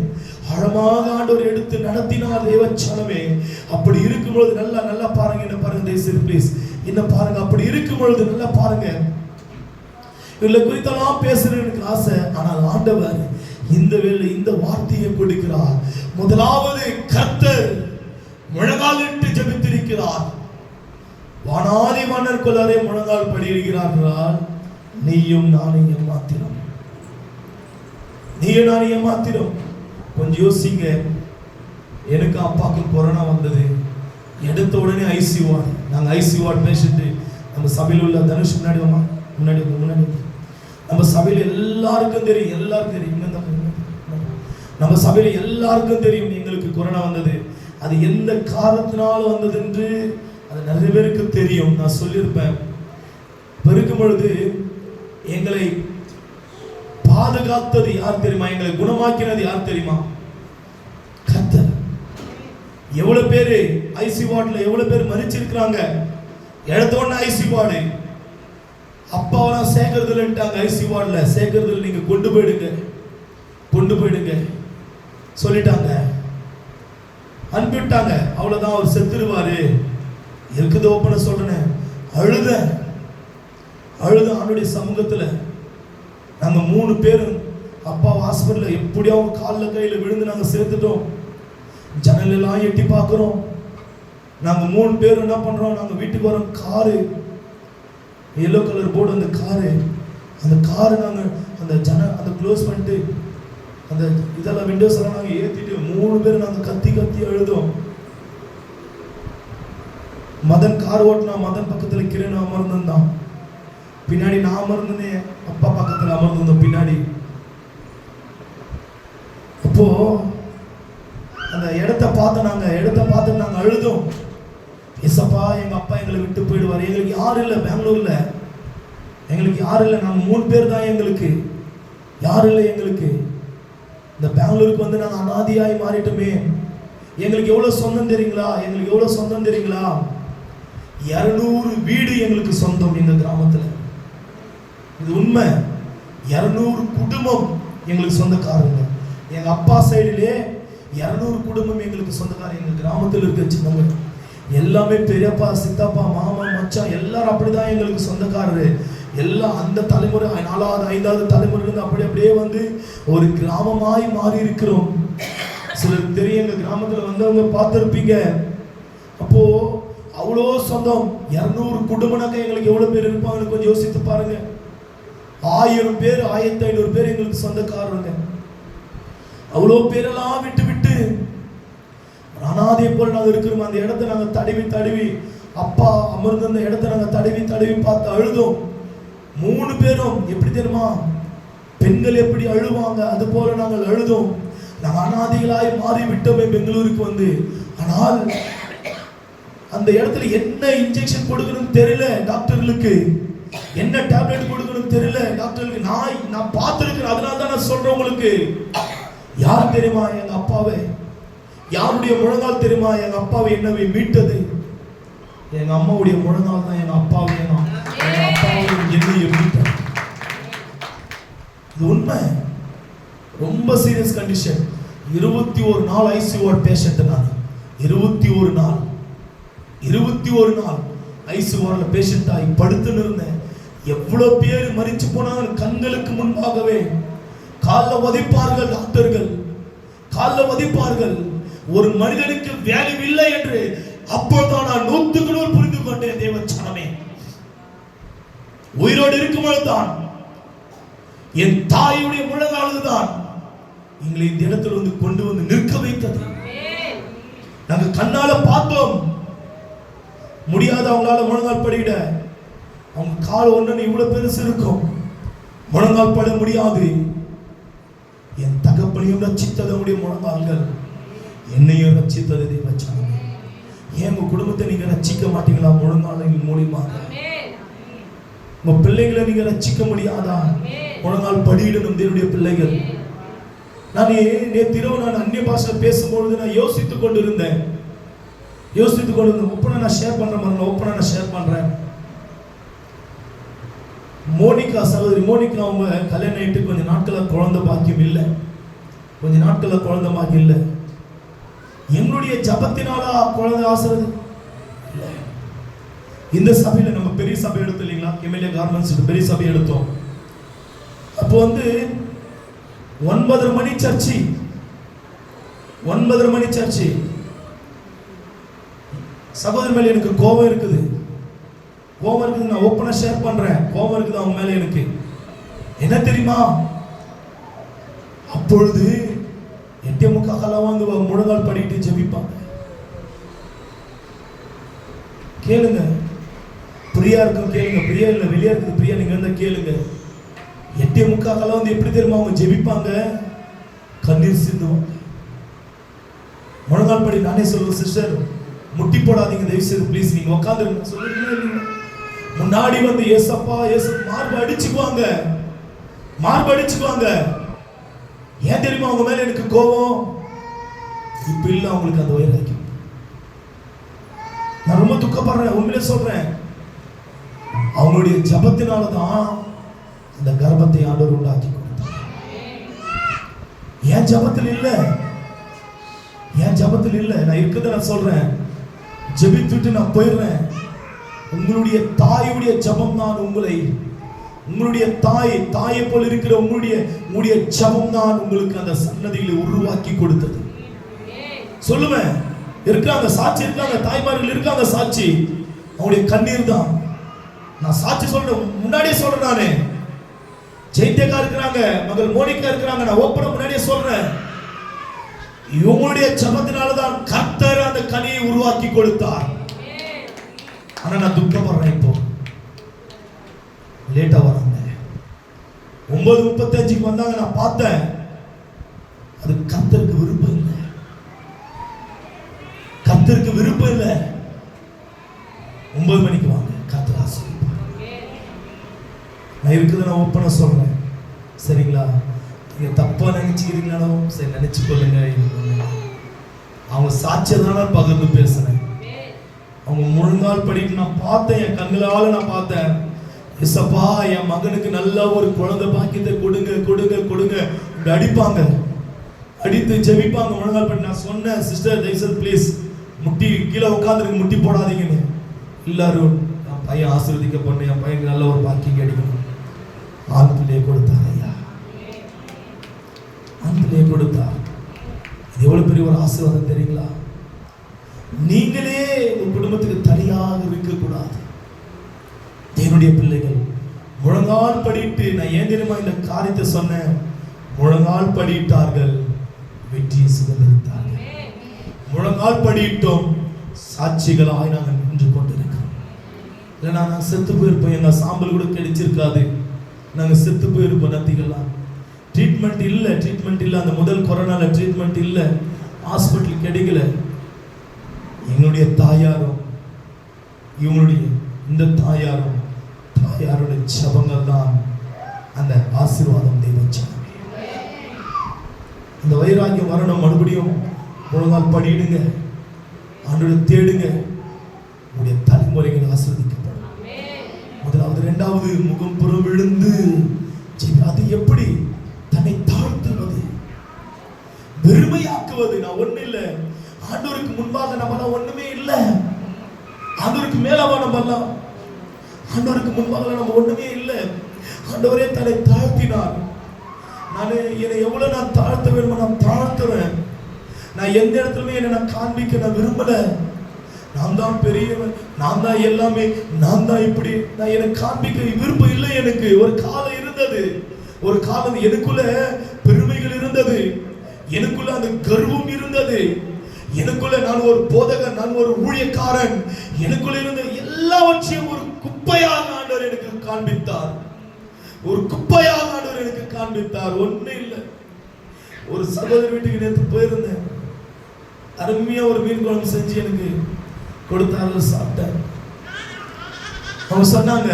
S1: ஆழமாக ஆண்டவர் எடுத்து நடத்தினார். தேவச்சனமே அப்படி இருக்கும் இருக்கும்பொழுது நல்லா நல்லா பாருங்க, என்ன பாருங்க தயவுசெய்து ப்ளீஸ், என்ன பாருங்க. அப்படி இருக்கும் பொழுது நல்லா பாருங்க. இவளை குறித்தெல்லாம் பேசுறது எனக்கு ஆசை. ஆனால் ஆண்டவர் இந்த வேளை இந்த வார்த்தையை கொடுக்கிறார். முதலாவது கர்த்தர் முழங்காலிட்டு ஜெபித்திருக்கிறார். வானாதி மன்னர் கொல்லாரே முழங்கால் படியிருக்கிறார்கள். நீயும் நானும் ஏமாத்திரம், நீயும் நானும் ஏமாத்திரம். கொஞ்சம் யோசிங்க. எனக்கு அப்பாவுக்கு கொரோனா வந்தது, எடுத்த உடனே ஐசி வார்டு. நாங்கள் ஐசி வார்டு பேஷண்ட். நம்ம சபையில் உள்ள தனுஷ் முன்னாடி முன்னாடி நம்ம சபையில் எல்லாருக்கும் தெரியும், எல்லாருக்கும் தெரியும். நம்ம சபையில் எல்லாருக்கும் தெரியும் எங்களுக்கு கொரோனா வந்தது. அது எந்த காரணத்தினால வந்தது என்று அது நிறைய பேருக்கு தெரியும். நான் சொல்லியிருப்பேன். பெருக்கும் பொழுது எங்களை பாதுகாத்தது யார் தெரியுமா? எங்களை குணமாக்கினது யார் தெரியுமா? கர்த்தர். எவ்வளவு பேரு ஐசி வார்டுல எவ்வளவு பேர் மரிச்சிருக்கிறாங்க. எடுத்தோன்னு ஐசி வார்டு அப்பாவெல்லாம் சேர்க்கறதுலன்ட்டாங்க. ஐசி வார்டுல சேர்க்கறதுல நீங்க கொண்டு போயிடுங்க சொல்லிட்டாங்க, அனுப்பிட்டாங்க. அவ்வளவுதான், அவர் செத்துருவாரு. இருக்குது ஓப்பன சொல்றேன். அழுத அவனுடைய சமூகத்துல நாங்க 3 பேரும் அப்பா ஹாஸ்பிட்டல்ல எப்படியாவது காலில் கையில விழுந்து நாங்க சேர்த்துட்டோம். ஜன்னல் எல்லாம் எட்டி பார்க்கிறோம். நாங்க 3 பேரும் என்ன பண்றோம், நாங்க வீட்டுக்கு வரோம். காரு எல்லோ கலர் போர்டு, அந்த காரு நாங்க அந்த க்ளோஸ் பண்ணிட்டு அந்த இதெல்லாம் விண்டோஸ் எல்லாம் நாங்க ஏத்திட்டு 3 பேரும் நாங்க கத்தி அழுதோம். மதன் கார் ஓட்டினா, மதன் பக்கத்துல கிரண் அமர்ந்திருந்தான். பின்னாடி நான் அமர்ந்தேன், அப்பா பக்கத்துல அமர்ந்திருந்தோம் பின்னாடி. அப்போ அந்த இடத்த பார்த்து நாங்க அழுதோம். ஏசப்பா, எங்க அப்பா எங்களை விட்டு போயிடுவார். எங்களுக்கு யாரும் இல்லை பெங்களூர்ல, எங்களுக்கு யாரும் இல்லை. நாங்கள் 3 பேர் தான், எங்களுக்கு யாரும் இல்லை. எங்களுக்கு இந்த பெங்களூருக்கு வந்து நாங்கள் அனாதியாய் மாறிட்டோமே. எங்களுக்கு எவ்வளவு சொந்தம் தெரியுங்களா? 200 வீடு எங்களுக்கு சொந்தம் எங்க கிராமத்துல. இது உண்மை. 200 குடும்பம் எங்களுக்கு சொந்தக்காரங்க. எங்க அப்பா சைடுலே 200 குடும்பம் எங்களுக்கு சொந்தக்காரங்க. எங்க கிராமத்தில் இருக்க சின்னவங்க எல்லாமே பெரியப்பா, சித்தப்பா, மாமா, மச்சான் எல்லாரும் அப்படிதான் எங்களுக்கு சொந்தக்காரரு. எல்லாம் அந்த தலைமுறை 4வது 5வது தலைமுறையிலிருந்து அப்படியே வந்து ஒரு கிராமமாய் மாறி இருக்கிறோம். சிலருக்கு தெரியும், எங்க கிராமத்துல வந்தவங்க பார்த்துருப்பீங்க. அப்போ அவ்வளோ சொந்தம். 200 குடும்பம்னாக்க எங்களுக்கு எவ்வளவு பேர் இருப்பாங்கன்னு கொஞ்சம் யோசித்து பாருங்க. 1000 பேர் 1500 பேர் எங்களுக்கு சொந்தக்காரங்க. அவ்வளோ பேரெல்லாம் விட்டு அனாதை போல் நாங்கள் இருக்கிறோம். அந்த இடத்தை நாங்கள் தடவி அப்பா அமர்ந்த இடத்தை நாங்கள் தடவி பார்த்து அழுதோம். 3 பேரும். எப்படி தெரியுமா? பெண்கள் எப்படி அழுவாங்க அது போல நாங்கள் அழுதோம். நாங்கள் அனாதைகளாய் மாறி விட்டோமே பெங்களூருக்கு வந்து. ஆனால் அந்த இடத்துல என்ன இன்ஜெக்ஷன் கொடுக்கணும்னு தெரியல டாக்டர்களுக்கு, என்ன டேப்லெட் கொடுக்கணும்னு தெரியல டாக்டர்களுக்கு. நான் பார்த்துருக்கிறேன். அதனால தான் நான் சொல்றேன் உங்களுக்கு. யார் தெரியுமா எங்க அப்பாவை? யாருடைய முழங்கால் தெரியுமா எங்க அப்பாவை என்னவை மீட்டது? எங்க அம்மாவுடைய முழங்கால் தான் எங்க அப்பாவை என்னையை மீட்டது. இது உண்மை. ரொம்ப சீரியஸ் கண்டிஷன். 21 நாள் ஐசியூ வார்டு பேஷண்ட். நான் 21 நாள் ஐசியூ வார்டுல பேஷண்ட் ஆகி படுத்துன்னு இருந்தேன். எவ்வளவு பேர் மரிச்சு போனாங்க கண்களுக்கு முன்பாகவே. காலில் வதிப்பார்கள் டாக்டர்கள், காலில் வதிப்பார்கள். ஒரு மனிதனுக்கு வேல்யூ இல்லை என்று அப்போதான் நான் 100க்கு 100 புரிந்து கொண்டேன். தேவச்சனமே, உயிரோடு இருக்கும்போதுதான் என் தாயுடைய முழங்காலுதான் எங்களை இந்த இடத்துல வந்து கொண்டு வந்து நிற்க வைத்தது. நாங்க கண்ணால பார்த்தோம். முடியாத அவங்களால முழங்கால் படியிட. அவங்க கால் ஒண்ணு இவ்வளவு பெருசு இருக்கும், முழங்கால் பட முடியாது. என் தகப்பனையும் ரட்சித்தது அவருடைய முழங்கால்கள், என்னையும் ரட்சித்தது தேவச்சனமே. ஏன் உங்க குடும்பத்தை நீங்க ரட்சிக்க மாட்டீங்களா? முழங்காலின் மூலியமாக உங்க பிள்ளைகளை நீங்க ரட்சிக்க முடியாதா? முழங்கால் படியிடணும் தேவனுடைய பிள்ளைகள். நான் நேத்திரவு நான் அந்நிய பாஷை பேசும்பொழுது நான் யோசித்துக் கொண்டிருந்தேன். ஒப்பனை நான் ஷேர் பண்றேன். மோனிகா, சகோதரி மோனிகா, அவங்க கல்யாணம் ஆயிட்டு கொஞ்ச நாட்கள குழந்தை பாக்கியம் இல்லை. எங்களுடைய ஜபத்தினாலா குழந்தை இல்லை. இந்த சபையில நம்ம பெரிய சபை எடுத்தோம் இல்லைங்களா, எம்எல்ஏ கார்மெண்ட்ஸ் பெரிய சபை எடுத்தோம். அப்போ 9:30 மணி சர்ச்சு, 9:30 மணி சர்ச்சு. சகோதரர் மேல எனக்கு கோபம் இருக்குது, நான் ஓப்பனா ஷேர் பண்றேன். கோபம் இருக்குது அவங்க மேல எனக்கு. என்ன தெரியுமா, அப்பொழுது 8:45 முழங்கால் படிட்டு ஜெபிப்பாங்க. கேளுங்க, பிரியா இருக்கும் கேளுங்க, பிரியா இல்ல வெளியா இருக்குது, பிரியா நீங்க வந்து கேளுங்க. 8:45 எப்படி தெரியுமா அவங்க ஜெபிப்பாங்க, கண்ணீர் சிந்துவாங்க. முழங்கால் படி. நானே சொல்லுவேன், சிஸ்டர் முட்டி போடாதீங்க தயவு செய்து ப்ளீஸ், நீங்க உட்காந்துருங்க சொல்லுங்க. முன்னாடி வந்து ஏசப்பா மார்பு அடிச்சுக்குவாங்க. ஏன் தெரியுமா அவங்க மேல எனக்கு கோபம்? இப்ப இல்ல அவங்களுக்கு அந்த வைராக்கியம். நான் ரொம்ப துக்கப்படுறேன், உண்மையிலே சொல்றேன். அவங்களுடைய ஜபத்தினாலதான் அந்த கர்ப்பத்தை ஆண்டவர் உண்டாக்கி கொடுத்தார். என் ஜபத்தில் இல்ல, நான் இருக்கிறத நான் சொல்றேன். ஜெபித்துட்டு நான் போயிடுறேன். உங்களுடைய தாயுடைய ஜபம் தான் உங்களுடைய தாயை போல இருக்கிற உங்களுடைய ஜபம் தான் உங்களுக்கு அந்த சன்னதிகளை உருவாக்கி கொடுத்தது. சொல்லுவேன், இருக்காங்க சாட்சி, இருக்காங்க தாய்மார்கள், இருக்காங்க சாட்சி. அவங்களுடைய கண்ணீர் தான். நான் சாட்சி சொல்றேன், முன்னாடியே சொல்றேன். நானே ஜெயந்தேகா இருக்கிறாங்க, மகள் மோனிகா இருக்கிறாங்க. நான் ஓப்பனா முன்னாடியே சொல்றேன், இவங்களுடைய ஜபத்தினாலதான் கர்த்தர் அந்த கனியை உருவாக்கி கொடுத்தார். ஆனா நான் துக்கப்படுறேன். இப்போ லேட்டா வராங்க. 9:35 வந்தாங்க. நான் பார்த்தேன், அது கர்த்தருக்கு விருப்பம் இல்லை. 9 மணிக்கு வாங்க, கர்த்தர் ஆசீர்வதிப்பார். நான் இருக்குது, நான் ஓப்பனா சொல்றேன். சரிங்களா? நீங்க தப்பா நினைச்சுக்கிறீங்களோ சரி, நினைச்சு கொள்ளுங்க. அவங்க சாட்சியதான பகிர்ந்து பேசுறேன். அவங்க முழங்கால் படிட்டு நான் பார்த்தேன், என் கண்களால நான் பார்த்தேன். இசப்பா என் மகனுக்கு நல்ல ஒரு குழந்தை பாக்கியத்தை கொடுங்க. அடிப்பாங்க, அடித்து ஜெபிப்பாங்க முழங்கால் படி. நான் சொன்னேன், சிஸ்டர் தயவுசெய்து ப்ளீஸ் முட்டி கீழே உட்காந்துருக்கு, முட்டி போடாதீங்கன்னு. எல்லாரும் என் பையன் ஆசீர்வதிக்கப்படணும், என் பையனுக்கு நல்ல ஒரு பாக்கியம் கிடைக்கணும். ஆண் பிள்ளையை கொடுத்தார் ஐயா, ஆண் பிள்ளையை கொடுத்தார். இது எவ்வளவு பெரிய ஒரு ஆசீர்வாதம் தெரியுங்களா? நீங்களே உங்க குடும்பத்துக்கு தனியாக இருக்க கூடாது. தேவனுடைய பிள்ளைகள் முழங்கால் படிட்டு, நான் ஏன் தெரியுமா இந்த காரியத்தை சொன்னேன்? முழங்கால் படிட்டார்கள், வெற்றியை சுதந்திரித்தார்கள். முழங்கால் படிட்டோம், சாட்சிகளாய் நாங்கள் நின்று கொண்டிருக்கிறோம். இல்லைன்னா நான் செத்து போயிருப்போம், எங்க சாம்பல் கூட கிடைச்சிருக்காது. நாங்கள் செத்து போயிருப்போம். நத்திகளாம் ட்ரீட்மெண்ட் இல்லை. அந்த முதல் கொரோனால ட்ரீட்மெண்ட் இல்லை, ஹாஸ்பிட்டல் கிடைக்கல. எங்களுடைய தாயாரும் இவங்களுடைய இந்த தாயாருடைய ஜபங்கள் தான் அந்த ஆசீர்வாதம். தெய்வம் அந்த வைராக்கியம் வரணும். மறுபடியும் முழங்கால் படிடுங்க, ஆண்டவரை தேடுங்க, உங்களுடைய தலைமுறைகள் ஆசீர்வதிக்கப்படும். முதலாவது. 2வது, முகம் புறம் விழுந்து. அது எப்படி? தன்னை தாழ்த்துவது, பெருமையாக்குவது. நான் ஒண்ணு இல்லை, ஆண்டவருக்கு முன்பாக நம்மளாம் ஒண்ணுமே இல்லை. ஆண்டவருக்கு மேலாவா நம்மலாம்? ஆண்டவருக்கு முன்பாக நம்ம ஒண்ணுமே இல்லை. ஆண்டவரே தன்னை தாழ்த்தினார். என்னை எவ்வளவு நான் தாழ்த்த வேணுமோ நான் தாழ்த்துவேன். நான் எந்த இடத்துலயுமே என்னை நான் காண்பிக்க நான் விரும்பல. நான் தான் பெரியவன், நான் தான் எல்லாமே, நான் தான் இப்படி. நான் எனக்கு காண்பிக்க விருப்பம் இல்லை. எனக்கு ஒரு காலம் இருந்தது, ஒரு காலம் எனக்குள்ள பெருமைகள் இருந்தது, எனக்குள்ள அந்த கர்வம் இருந்தது, எனக்குள்ள நான் ஒரு போதகன், நான் ஒரு ஊழியக்காரன், எனக்குள்ள இருந்த எல்லாவற்றையும் ஒரு குப்பையாக ஆண்டவர் எனக்கு காண்பித்தார். ஒண்ணு இல்லை. ஒரு சகோதரி வீட்டுக்கு நேற்று போயிருந்தேன். அருமையா ஒரு மீன் குழம்பு செஞ்சு எனக்கு கொடுத்தாங்க, சாப்பிட்டேன். அவங்க சொன்னாங்க,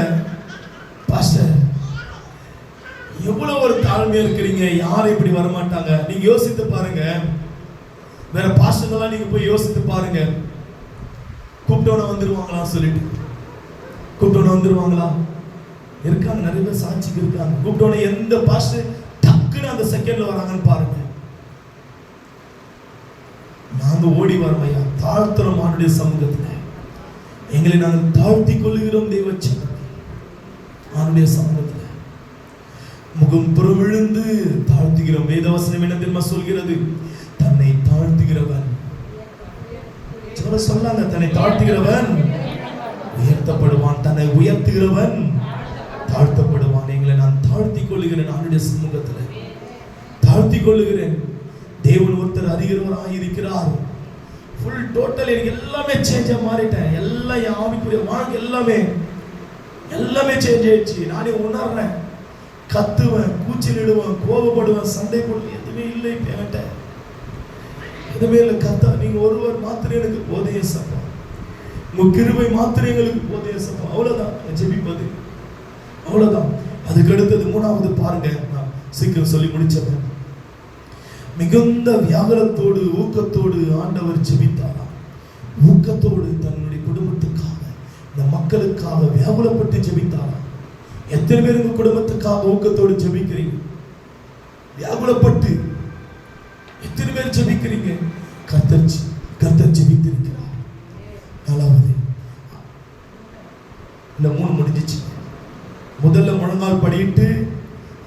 S1: பாஸ்டர் எவ்வளவு ஒரு தாழ்மையா இருக்கிறீங்க, யாரும் இப்படி வரமாட்டாங்க. நீங்க யோசித்து பாருங்க, வேற பாஸ்டர்லாம் நீங்க போய் யோசித்து பாருங்க. கூப்பிட்டோட வந்துருவாங்களா? இருக்காங்க, நிறைய பேர் சாட்சிக்கு இருக்காங்க. கூப்பிட்டோட எந்த பாஸ்டர் டக்குன்னு அந்த செகண்ட்ல வராங்கன்னு பாருங்க. நாங்க ஓடி வரோம் ஐயா, தாழ்த்துறோம் ஆண்டுடைய சமூகத்துல. எங்களை நாங்கள் தாழ்த்தி கொள்ளுகிறோம். தேவச்சனம் அவனுடைய சமூகத்தில் முகம் புறவிழுந்து தாழ்த்துகிறோம். வேதவசனம் என்ன தெரியுமா சொல்கிறது? தன்னை தாழ்த்துகிறவன் சொல்லாங்க, தன்னை தாழ்த்துகிறவன் உயர்த்தப்படுவான், தன்னை உயர்த்துகிறவன் தாழ்த்தப்படுவான். எங்களை நான் தாழ்த்தி கொள்ளுகிறேன், அவனுடைய சமூகத்தில் தாழ்த்தி கொள்ளுகிறேன். தேவன் ஒருத்தர் அறிகிறவராக இருக்கிறார். ஃபுல் டோட்டல் எனக்கு எல்லாமே சேஞ்சா மாறிட்டேன். எல்லாம் என் ஆவிக்குரிய வாழ்க்கை எல்லாமே சேஞ்ச் ஆயிடுச்சு. நானே உணர்றேன். கத்துவேன், கூச்சலிடுவேன், கோபப்படுவேன், சண்டை போடுவேன், எதுவுமே இல்லை. இப்ப என்கிட்ட எதுவுமே இல்லை. கத்தா, நீங்க ஒருவர் மாத்திரம் எனக்கு போதைய சப்பா, உங்க கிருபை மாத்திரம் எங்களுக்கு போதைய சப்பா. அவ்வளவுதான் ஜெபிப்பது, அவ்வளவுதான். அதுக்கு அடுத்தது மூணாவது பாருங்க, நான் சீக்கிரம் சொல்லி முடிச்சேன். மிகுந்த வியாகுலத்தோடு ஊக்கத்தோடு ஆண்டவர் ஜெபித்தாராம். ஊக்கத்தோடு தன்னுடைய குடும்பத்துக்காக, இந்த மக்களுக்காக வியாகுலப்பட்டு ஜெபித்தாராம். எத்தனை பேர் உங்க குடும்பத்துக்காக ஊக்கத்தோடு ஜெபிக்கிறீங்க? வியாகுலப்பட்டு எத்தனை பேர் ஜெபிக்கிறீங்க? கர்த்தர் ஜெபித்திருக்கிறார். நாலாவது, இந்த 3 முடிஞ்சிச்சு. முதல்ல முழங்கால் படியிட்டு,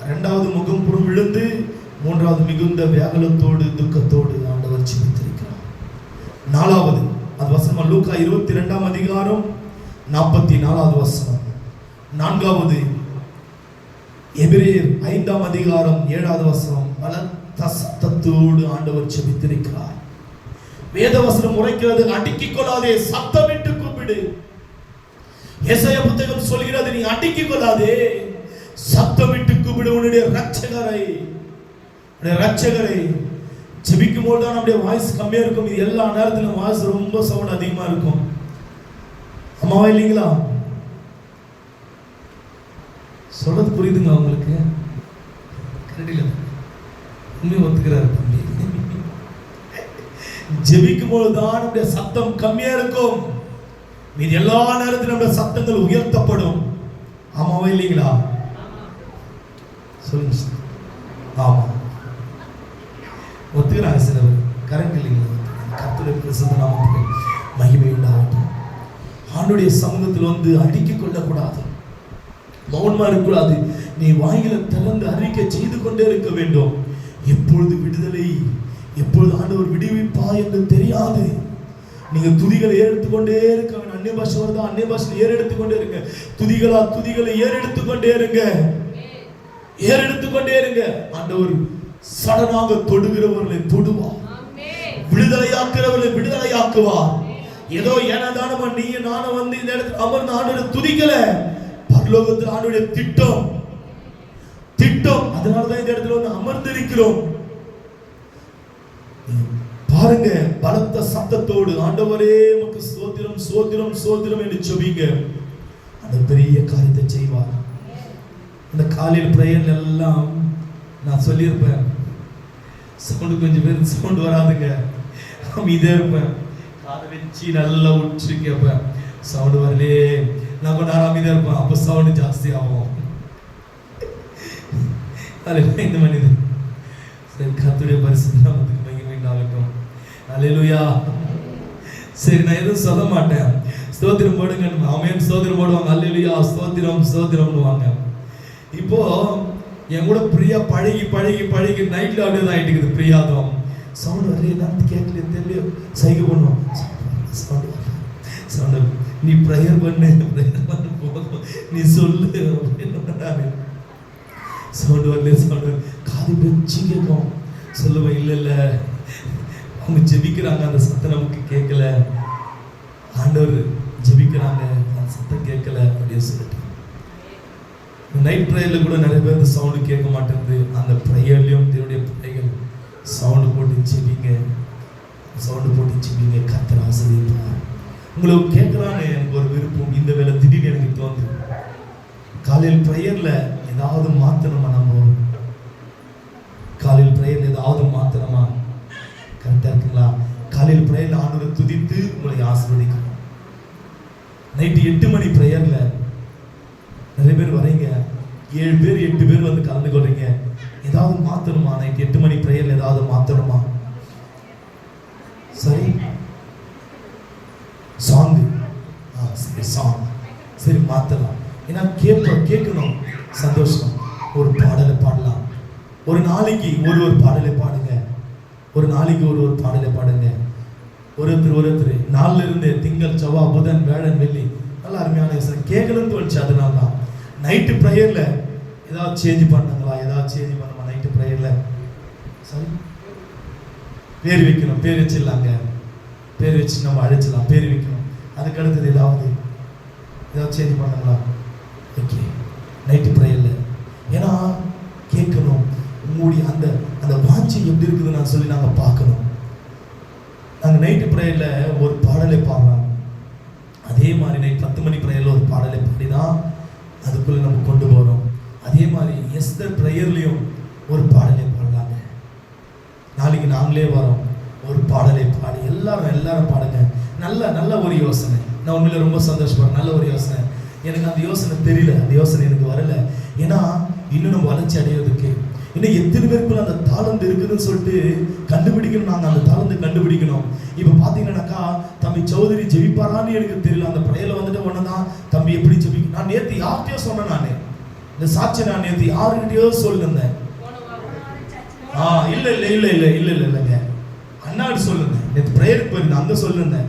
S1: இரண்டாவது முகம் புறம் விழுந்து, மூன்றாவது மிகுந்த வியாகுலத்தோடு துக்கத்தோடு ஆண்டவர் ஜெபித்திருக்கிறார். நாலாவது அது வசனம் லூக்கா 22ஆம் அதிகாரம் 44வது வசனம். நான்காவது எபிரேயர் 5ஆம் அதிகாரம் 7வது வசனம். பலத்த சத்தத்தோடு ஆண்டவர் ஜெபித்திருக்கிறார். வேதவசனம் உரைக்கிறது, அடக்கிக் கொள்ளாதே, சத்தமிட்டு கூப்பிடு. எசையா புத்தகம் சொல்கிறது, நீ அடக்கிக் கொள்ளாதே, சத்தமிட்டு கூப்பிடு உன்னுடைய ரட்சகரை. ஜெபிக்கும் போது தான் நம்முடைய வாய்ஸ் கம்மியா இருக்கும். இது எல்லா நேரத்திலும் வாய்ஸ் ரொம்ப சவுண்ட் அதிகமா இருக்கும். அம்மாவா இல்லைங்களா? சொல்றது புரியுதுங்களா உங்களுக்கு? கரெக்டில்ல உண்மை ஒத்துக்கிறாரு தம்பி. ஜெபிக்கும் போதுதான் நம்முடைய சத்தம் கம்மியா இருக்கும். மீது எல்லா நேரத்திலும் நம்முடைய சத்தங்கள் உயர்த்தப்படும். ஆமாவா இல்லைங்களா? சொல்லுங்க. ஆமா, ஒத்துக்கிறாங்க சிலவர். கரெக்ட் இல்லைங்களா? கர்த்தருடைய பிரசன்ன நாமத்துக்கு மகிமை உண்டாகட்டும். ஆண்டவருடைய சமூகத்தில் வந்து அடிக்கிக் கொள்ளக்கூடாது, மௌனமா இருக்கக்கூடாது. நீ வாயில திறந்து அறிக்கை செய்து கொண்டே இருக்க வேண்டும். எப்பொழுது விடுதலை, எப்பொழுது ஆண்டவர் விடுவிப்பா என்று தெரியாது. நீங்க துதிகளை ஏறெடுத்துக்கொண்டே இருக்க வேண்டும். அந்நிய பாஷை வருதா, அந்நிய பாஷையில் ஏறெடுத்துக்கொண்டே இருங்க. துதிகளை ஏறெடுத்துக்கொண்டே இருங்க, ஏறெடுத்துக்கொண்டே இருங்க. ஆண்டவர் சடனாக தொடுகிறவர்களை தொடுவார், விடுதலையாக்குறவர்களை விடுதலையாக்குவார். ஏதோ ஏனதானமா நீ நானும் வந்து இந்த இடத்துல அமர்ந்து ஆண்டவரை துதிக்கல. பரலோகத்தில் ஆண்டவருடைய திட்டம். அதனாலதான் இந்த இடத்துல வந்து அமர்ந்து இருக்கிறோம். பாருங்க, பலத்த சத்தத்தோடு ஆண்டவரே உமக்கு ஸ்தோத்திரம் ஸ்தோத்திரம் ஸ்தோத்திரம் என்று ஜெபிங்க. அந்த பெரிய காரியத்தை செய்வார். அந்த காலையில் பிரேயர்ல எல்லாம் நான் சொல்லியிருப்பேன், சவுண்டு கொஞ்சம் பேர் சவுண்டு வராதுங்க, அமைதியா இருப்பேன். காதை வச்சு நல்லா உற்று கேட்பேன், சவுண்டு வரலே. நான் கொஞ்ச நேரம் அமைதியா இருப்பேன், அப்போ சவுண்டு ஜாஸ்தி ஆகும். இந்த மனிதன் சரி, கர்த்தருடைய பரிசுத்த நாமத்துக்கு மகிமை உண்டாகட்டும். அல்லேலூயா. சரி, நான் எதுவும் சொல்ல மாட்டேன். ஸ்தோத்திரம் போடுங்க. ஆமென். ஸ்தோத்திரம் போடுவாங்க. அல்லேலூயா, ஸ்தோத்திரம் ஸ்தோத்திரம்னுவாங்க. இப்போ என் கூட பிரியா பழகி பழகி பழகி நைட்ல அப்படியே தான் ஆயிட்டு இருக்குது. பிரியாதம் சவுண்ட் வரல, என்னன்னு கேட்கல, தெரியல, சைகை பண்ணுவோம். சவுண்ட் நீ ப்ரேயர் பண்ணு போதும், நீ சொல்லு. சவுண்ட் வரல, சவுண்ட் காது வச்சு கேட்கும். சொல்லுவேன், இல்லை அவங்க ஜெபிக்கிறாங்க, அந்த சத்தம் நமக்கு கேட்கல. ஆண்டவர் ஜெபிக்கிறாங்க, அந்த சத்தம் கேட்கல அப்படின்னு சொல்லிட்டு நைட் ப்ரேயர்ல கூட நிறைய பேர் இந்த சவுண்டு கேட்க மாட்டேங்குது. அந்த ப்ரேயர்லையும் தேவனுடைய பிள்ளைகள் சவுண்டு போட்டு ஜெபிங்க, சவுண்டு போட்டு ஜெபிங்க. கர்த்தர் ஆசீர்வதிப்பார். உங்களுக்கு கேட்கலான்னு எனக்கு ஒரு விருப்பம். இந்த வேலை திடீர்னு எனக்கு தோணுது, காலையில் ப்ரேயர்ல ஏதாவது மாத்தணுமா? நம்ம காலையில் ப்ரேயர்ல ஏதாவது மாத்தணுமா? கரெக்டா இருக்குங்களா? காலையில் ப்ரேயர்ல ஆண்டவரை துதித்து உங்களை ஆசீர்வதிக்கணும். நைட்டு 8 மணி ப்ரேயர்ல நிறைய பேர் வரீங்க, 7 பேர் 8 பேர் வந்து கலந்து கொள்றீங்க. ஏதாவது மாத்தணுமா? நைட் 8 மணி ப்ரேயர்ல ஏதாவது மாத்தணுமா? சரி, சாங் சரி சாங் சரி மாற்றலாம். ஏன்னா கேட்கணும், சந்தோஷம். ஒரு பாடலை பாடலாம். ஒரு நாளைக்கு ஒரு பாடலை பாடுங்க. ஒரு நாளைக்கு ஒரு பாடலை பாடுங்க. ஒருத்தர் நாளில் இருந்து திங்கள் செவ்வாய் புதன் வியாழன் வெள்ளி நல்லா அருமையான யோசனை கேட்கணும்னு தோணுச்சு. அதனால தான் நைட்டு ப்ரேயரில் ஏதாவது சேஞ்ச் பண்ணாங்களா? ஏதாவது சேஞ்ச் பண்ணணுமா? நைட்டு ப்ரேயரில் சரி பேர் வைக்கணும், பேர் வச்சிடலாங்க. பேர் வச்சு நம்ம அழைச்சிடலாம், பேர் வைக்கணும். அதுக்கு அடுத்தது ஏதாவது சேஞ்ச் பண்ணாங்களா? ஓகே நைட்டு ப்ரேயரில். ஏன்னா கேட்கணும். உங்களுடைய அந்த வாட்சி எப்படி இருக்குதுன்னு சொல்லி நாங்கள் பார்க்கணும். நாங்கள் நைட்டு ப்ரேயரில் ஒரு பாடலை பாடலாம். அதே மாதிரி நைட் 10 மணி ப்ரேயரில் ஒரு பாடலை பாடி தான் அதுக்குள்ளே நம்ம கொண்டு போகிறோம். அதே மாதிரி எஸ்தர் ப்ரேயர்லேயும் ஒரு பாடலை பாடலாங்க. நாளைக்கு நாங்களே வரோம், ஒரு பாடலை பாடி எல்லாரும் பாடுங்க. நல்ல ஒரு யோசனை. நான் உண்மையில ரொம்ப சந்தோஷப்படுறேன். நல்ல ஒரு யோசனை. எனக்கு அந்த யோசனை தெரியல, அந்த யோசனை எனக்கு வரல. ஏன்னா இன்னும் நம்ம வளர்ச்சி அடைவதற்கு இன்னும் எத்தனை பேருக்குள்ள அந்த தாளந்து இருக்குதுன்னு சொல்லிட்டு கண்டுபிடிக்கணும். நாங்கள் அந்த தாளந்து கண்டுபிடிக்கணும். இப்போ பார்த்தீங்கன்னாக்கா தம்பி சௌதரி ஜெபிப்பாரான்னு எனக்கு தெரியல. அந்த ப்ரேயரில் வந்துட்டு ஒன்றுதான் தம்பி எப்படி ஜெபிக்க. நான் நேற்று யார்கிட்டயோ சொன்னேன். நான் இந்த சாட்சி நான் நேற்று யாருக்கிட்டையோ சொல்லிருந்தேன். இல்லைங்க அண்ணாடு சொல்லிருந்தேன். நேற்று ப்ரேயருக்கு போயிருந்தேன், அங்கே சொல்லிருந்தேன்.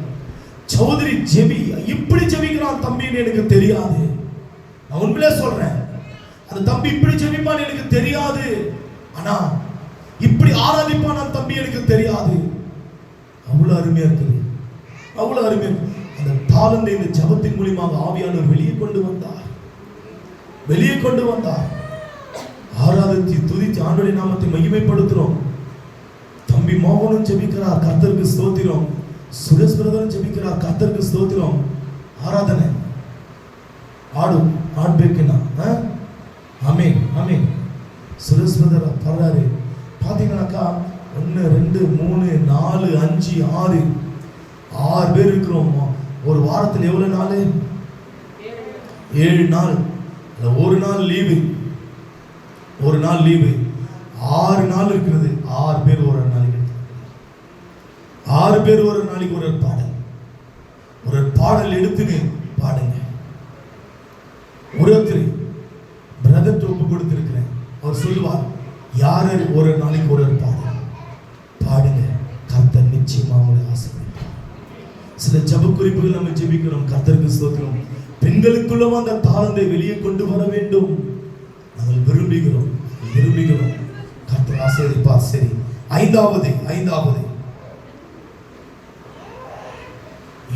S1: சௌதரி ஜெபி இப்படி ஜெபிக்கிறான் தம்பின்னு எனக்கு தெரியாது. நான் உண்மையிலே சொல்றேன், அந்த தம்பி இப்படி ஜெபிப்பான்னு எனக்கு தெரியாது. ஆனா இப்படி ஆராதிப்பான தம்பி எனக்கு தெரியாது. அவ்வளவு அருமையா இருக்குது, அவ்வளவு அருமையா. அந்த தாளந்தை இந்த ஜபத்தின் மூலியமாக ஆவியானவர் வெளியே கொண்டு வந்தார். ஆராதித்து துதித்து ஆண்டவருடைய நாமத்தை மகிமைப்படுத்துறோம். தம்பி மோகனும் ஜெபிக்கிறார், கர்த்தருக்கு ஸ்தோத்திரம். சுரேஷ் பிரதரும் ஜெபிக்கிறார், கர்த்தருக்கு ஸ்தோத்திரம். ஆராதனை ஆடுபேக்குனா ஆமே சுரேஷ் பிரதர் பாடுறாரு. பார்த்தீங்கன்னாக்கா 1 2 3 4 5 6 பேர் இருக்கிறோம். ஒரு வாரத்தில் எவ்வளவு நாள்? 7 நாள். ஒரு நாள் லீவு, 6 நாள் இருக்கிறது. 6 பேர் ஒரு நாளைக்கு 6 பேர் ஒரு நாளைக்கு ஒரு பாடல் எடுத்துன்னு பாடுங்க. ஒருத்தர் பிரதர் ஒப்பு கொடுத்திருக்கிறேன். அவர் சொல்லுவார், யாரு ஒரு நாளைக்கு ஒரு பாடுங்க, கர்த்தர் நிச்சயமா உங்களை ஆசீர்வதிப்பார். சில ஜெப குறிப்புகள் நம்ம ஜெபிக்கிறோம். கர்த்தருக்கு ஸ்தோத்திரம். பெண்களுக்குள்ள அந்த தாளந்தை வெளியே கொண்டு வர வேண்டும். நாங்கள் விரும்புகிறோம். கர்த்தர் ஆசீர்வதிப்பார். சரி, ஐந்தாவது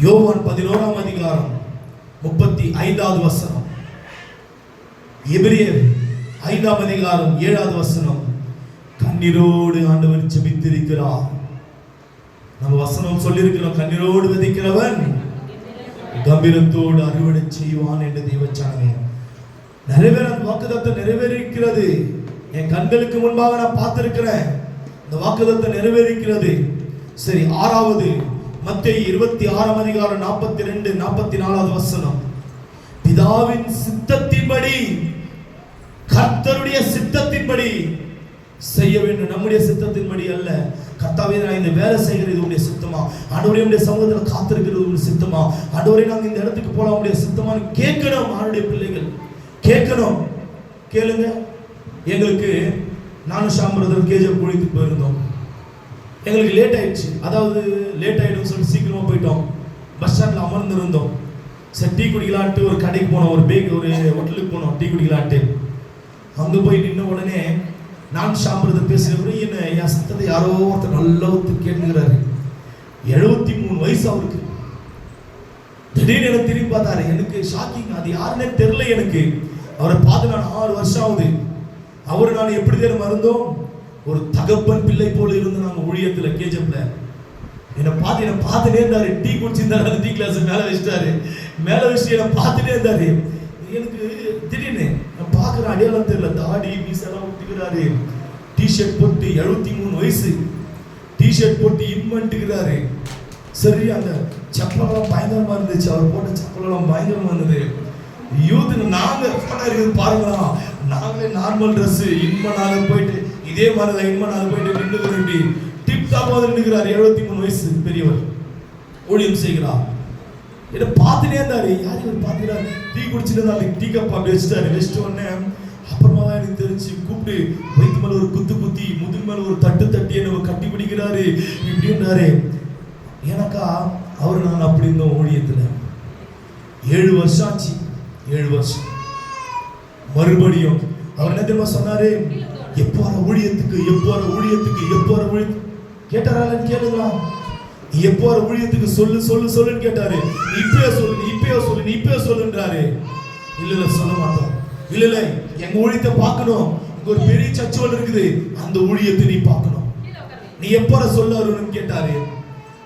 S1: யோவான் 11ஆம் அதிகாரம் 35வது வசனம். எபிரேயர் 5ஆம் அதிகாரம் 7வது வசனம். கண்ணீரோடு ஆண்டவர் ஜெபித்திருக்கிறார். நம்ம வசனம் சொல்லியிருக்கிறோம், கண்ணீரோடு விதைக்கிறவன் கம்பீரத்தோடு அறுவடை செய்வான் என்று தேவச்சனமே. நிறைவேற வாக்குத்தத்தம் நிறைவேறிக்கிறது. என் கண்களுக்கு முன்பாக நான் பார்த்திருக்கிறேன். இந்த வாக்குத்தத்தம் நிறைவேறிக்கிறது. சரி, 6வது மத்தேயு 26ஆம் அதிகாரம் 42 44வது வசனம். பிதாவின் சித்தத்தின்படி, கர்த்தருடைய சித்தத்தின்படி செய்ய வேண்டும். நம்முடைய சித்தத்தின்படி அல்ல. கர்த்தாவே, நான் இந்த வேலை செய்கிறது உடைய சித்தமா? ஆண்டவரே, உடைய சமூகத்தில் காத்திருக்கிறது உடைய சித்தமா? ஆண்டவரே, நாங்கள் இந்த இடத்துக்கு போலாம் உடைய சித்தமான்னு கேட்கணும். ஆண்டுடைய பிள்ளைகள் கேட்கணும். கேளுங்க. எங்களுக்கு நானும் ஷாம்பிரதர் கேஜப் குழித்து போயிருந்தோம். எங்களுக்கு லேட் ஆயிடுச்சு. அதாவது லேட் ஆயிடும் சொல்லிட்டு சீக்கிரமா போயிட்டோம். பஸ் ஸ்டாண்ட்ல அமர்ந்திருந்தோம். சரி, டீ குடிக்கலான்ட்டு ஒரு கடைக்கு போனோம். ஒரு ஹோட்டலுக்கு போனோம் டீ குடிக்கலான்ட்டு. அங்க போய் நின்ன உடனே நான் ஷாம்பிரதர் பேசுகிறவரு என் சத்தத்தை யாரோ ஒருத்தர் நல்ல ஒருத்தர் கேட்டுக்கிறாரு. 73 வயசு அவருக்கு. திடீர்னு எனக்கு திரும்பி பார்த்தாரு. எனக்கு ஷாக்கிங். அது யாருன்னே தெரியல எனக்கு. அவரை பார்த்து நான் 6 வருஷம் ஆகுது. அவரு நான் எப்படி தெரியும் மறந்தோம்? ஒரு தகப்பன் பிள்ளை போல இருந்து நாங்கள் ஊழியத்துல கேஜப்ல என்னை பார்த்துட்டே இருந்தாரு. டீ குடிச்சிருந்தாரு. டீ கிளாஸ் மேல வச்சுட்டு என்னை பார்த்துட்டே இருந்தாரு. எனக்கு திடீர்னு நான் பார்க்குற அடையாளம் தெரியல. தாடி மீசெல்லாம் விட்டுக்கிறாரு. டிஷர்ட் போட்டு 73 வயசு டிஷர்ட் போட்டு இன்மன்ட்டுக்கிறாரு. சரி, அந்த செப்பலெல்லாம் பயங்கரமா இருந்துச்சு. அவர் போட்ட செப்பலெல்லாம் பயங்கரமா இருந்தது. யூத்துக்கு நாங்க இருக்குது பாருங்களா, நாங்களே நார்மல் ட்ரெஸ் இன்மனால போயிட்டு இதே மாதிரிதான் இன்மனால போயிட்டு நின்றுக்கிறோம். இப்படி டிப் டாப் நின்றுக்கிறார். 73 வயசு பெரியவர் ஊழியம் செய்கிறார். என்ன பார்த்துட்டே இருந்தாரு. யார் இவர் பார்த்துக்கிறாரு? டீ குடிச்சுட்டு அந்த டீ கப் அப்படி வச்சுட்டு உடனே அப்புறமா தான் எனக்கு தெரிஞ்சு கூப்பிட்டு வயிற்று மேல ஒரு குத்தி முதுகு மேல ஒரு தட்டி என்ன கட்டி பிடிக்கிறாரு இப்படின்றாரு. எனக்கா அவர் நான் அப்படி இருந்தோம் ஊழியத்துல 7 வருஷம் ஆச்சு. 7 வருஷம் மறுபடியும் அவர் என்ன தெரியுமா சொன்னாரு? எப்போ வர ஊழியத்துக்கு கேட்டாரா? கேளுங்களா? எப்போ வர ஊழியத்துக்கு சொல்லுன்னு கேட்டாரு. இப்பயே சொல்லுன்றாரு. இல்ல சொல்ல மாட்டோம். இல்ல எங்க ஊழியத்தை பார்க்கணும். இங்க ஒரு பெரிய சர்ச்சுவல் இருக்குது, அந்த ஊழியத்தை நீ பார்க்கணும். நீ எப்போ வர சொல்லாருன்னு கேட்டாரு.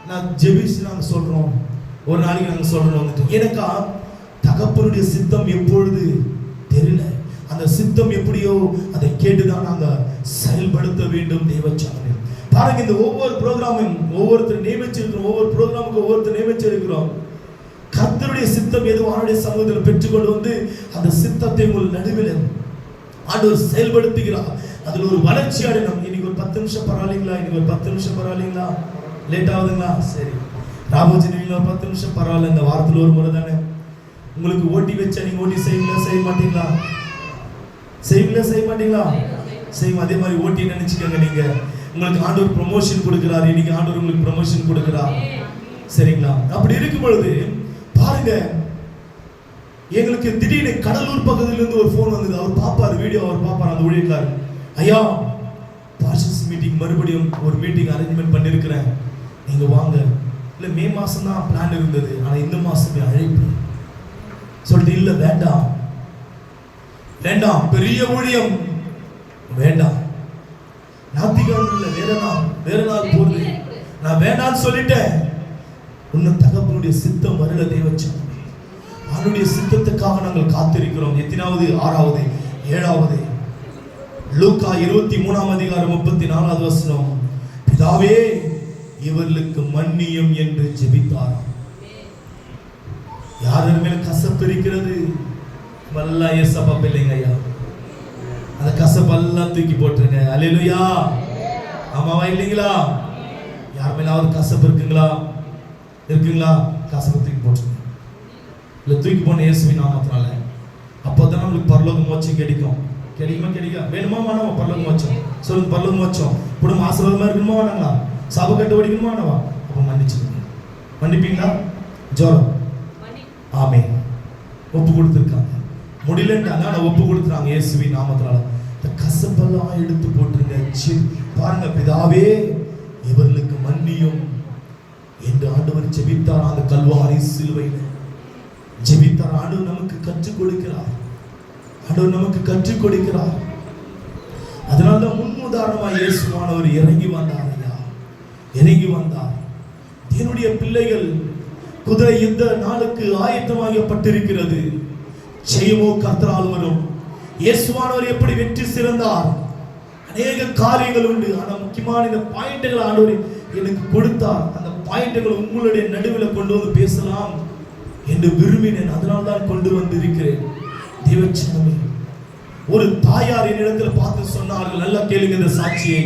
S1: நான் ஜெபிச்சு நாங்க சொல்றோம், ஒரு நாளைக்கு நாங்க சொல்றோம் வந்துட்டு. எனக்கா தகப்பனுடைய சித்தம் எப்பொழுது தெரியல. அந்த சித்தம் எப்படியோ அதை கேட்டுதான் நாங்க செயல்படுத்த வேண்டும். தேவச்சாமி பாருங்க, இந்த ஒவ்வொரு ப்ரோக்ராமும் ஒவ்வொருத்தர் நியமிச்சிருக்கிறோம். ஒவ்வொரு ப்ரோக்ராமுக்கு ஒவ்வொருத்தர் நியமிச்சிருக்கிறோம். கர்த்தருடைய சித்தம் எதுவும் அவருடைய சமூகத்தில் பெற்றுக்கொண்டு வந்து அந்த சித்தத்தை உங்கள் நடுவில் ஆண்டவர் செயல்படுத்துகிறார். அதுல ஒரு வளர்ச்சி அடையணும். இன்னைக்கு ஒரு 10 நிமிஷம் பரவாயில்லைங்களா? லேட் ஆகுதுங்களா? சரி, ராமோஜி நீங்க ஒரு 10 நிமிஷம் பரவாயில்ல. இந்த வாரத்தில் ஒரு முறை தானே. உங்களுக்கு ஓட்டி வச்சா நீங்க ஓட்டி செய்வீங்களா செய்ய மாட்டீங்களா? செய்யும். அதே மாதிரி ஓட்டி நினைச்சுக்கோங்க. நீங்க உங்களுக்கு ஆண்டவர் ப்ரமோஷன் கொடுக்கிறார். இன்னைக்கு ஆண்டவர் உங்களுக்கு ப்ரமோஷன் கொடுக்கிறார். சரிங்களா? அப்படி இருக்கும் பொழுது பாருங்க, எங்களுக்கு திடீர்னு கடலூர் பக்கத்துல இருந்து ஒரு போன் வந்தது. அவர் பாப்பாரு, வீடியோ அவர் பாப்பாரு. அந்த ஊழியக்காரர், ஐயா பாஸ்டர்ஸ் மீட்டிங் மறுபடியும் ஒரு மீட்டிங் அரேஞ்ச்மெண்ட் பண்ணிருக்கிறேன், நீங்க வாங்க. இல்ல மே மாசம் தான் பிளான் இருந்தது, ஆனா இந்த மாசமே அழைப்பு சொல்லிட்டு. இல்ல வேண்டாம் பெரிய ஊழியம் வேண்டாம், ஞாயிற்றுக்கிழமை வேற நாள் போகுது, நான் வேண்டான்னு சொல்லிட்டேன். உன்னும் தகப்பனுடைய சித்தம் வரல. தேவச்சாமி அவனுடைய சித்தத்துக்காக நாங்கள் காத்திருக்கிறோம். எத்தனாவது? 6வது 7வது லூக்கா 23:34 பிதாவே இவர்களுக்கு மன்னியும் என்று ஜெபித்தார். யார் மேல கசப்பு இருக்கிறது? வல்லா ஏசப்பா பிள்ளைங்க ஐயா, அந்த கசப்பெல்லாம் தூக்கி போட்டுருங்க. அல்லேலூயா. ஆமாவா இல்லைங்களா? யார் மேலாவது கசப்பு இருக்குங்களா? கசப்பு தூக்கி போட்டுருங்க. இல்லை தூக்கி போன இயேசுவின் நாமத்தினால. அப்போதான் நம்மளுக்கு பரலோக மோட்சம் கிடைக்கும். வேணுமா வேணாமா? பரலோக மோட்சம் சொல்லுங்க. பரலோக மோட்சம் குடும்ப ஆசீர்வாதமா இருக்கணுமா வேணாங்களா? சாப கட்டு ஓடிக்கணுமா வேணாவா? அப்போ மன்னிச்சுக்கோங்க. மன்னிப்பீங்களா? ஜோரம் ஆமென். ஒப்பு கொடுத்துருக்காங்க. முடியலன்றாங்க, ஆனால் ஒப்பு கொடுத்துறாங்க இயேசுவின் நாமத்தினால. இந்த கசப்பெல்லாம் எடுத்து போட்டுருங்க. பாருங்க, பிதாவே இவர்களுக்கு மன்னியும் என்று ஆண்டவர் ஜெபித்தார். அந்த கல்வாரி சிலுவையில் ஜெபித்தார். ஆண்டவர் நமக்கு கற்றுக் கொடுக்கிறார். அதனால்தான் முன் உதாரணமாக இயேசுவானவர் இறங்கி வந்தார். என்னுடைய பிள்ளைகள் குதிரை யுத்த நாளுக்கு ஆயத்தமாகப்பட்டிருக்கிறது. ஜெயமோ கர்த்தரால் வரும். இயேசுவானவர் எப்படி வெற்றி சிறந்தார்? அநேக காரியங்கள் உண்டு. ஆனால் முக்கியமான இந்த பாயிண்ட்கள் ஆண்டவர் எனக்கு கொடுத்தார். அந்த பாயிண்ட்கள் உங்களுடைய நடுவில் கொண்டு வந்து பேசலாம் என்று விரும்பினேன். அதனால்தான் கொண்டு வந்து இருக்கிறேன். தேவச்சனமே, ஒரு தாயார் என்னிடத்தில் பார்த்து சொன்னார்கள். நல்லா கேளுங்க இந்த சாட்சியை,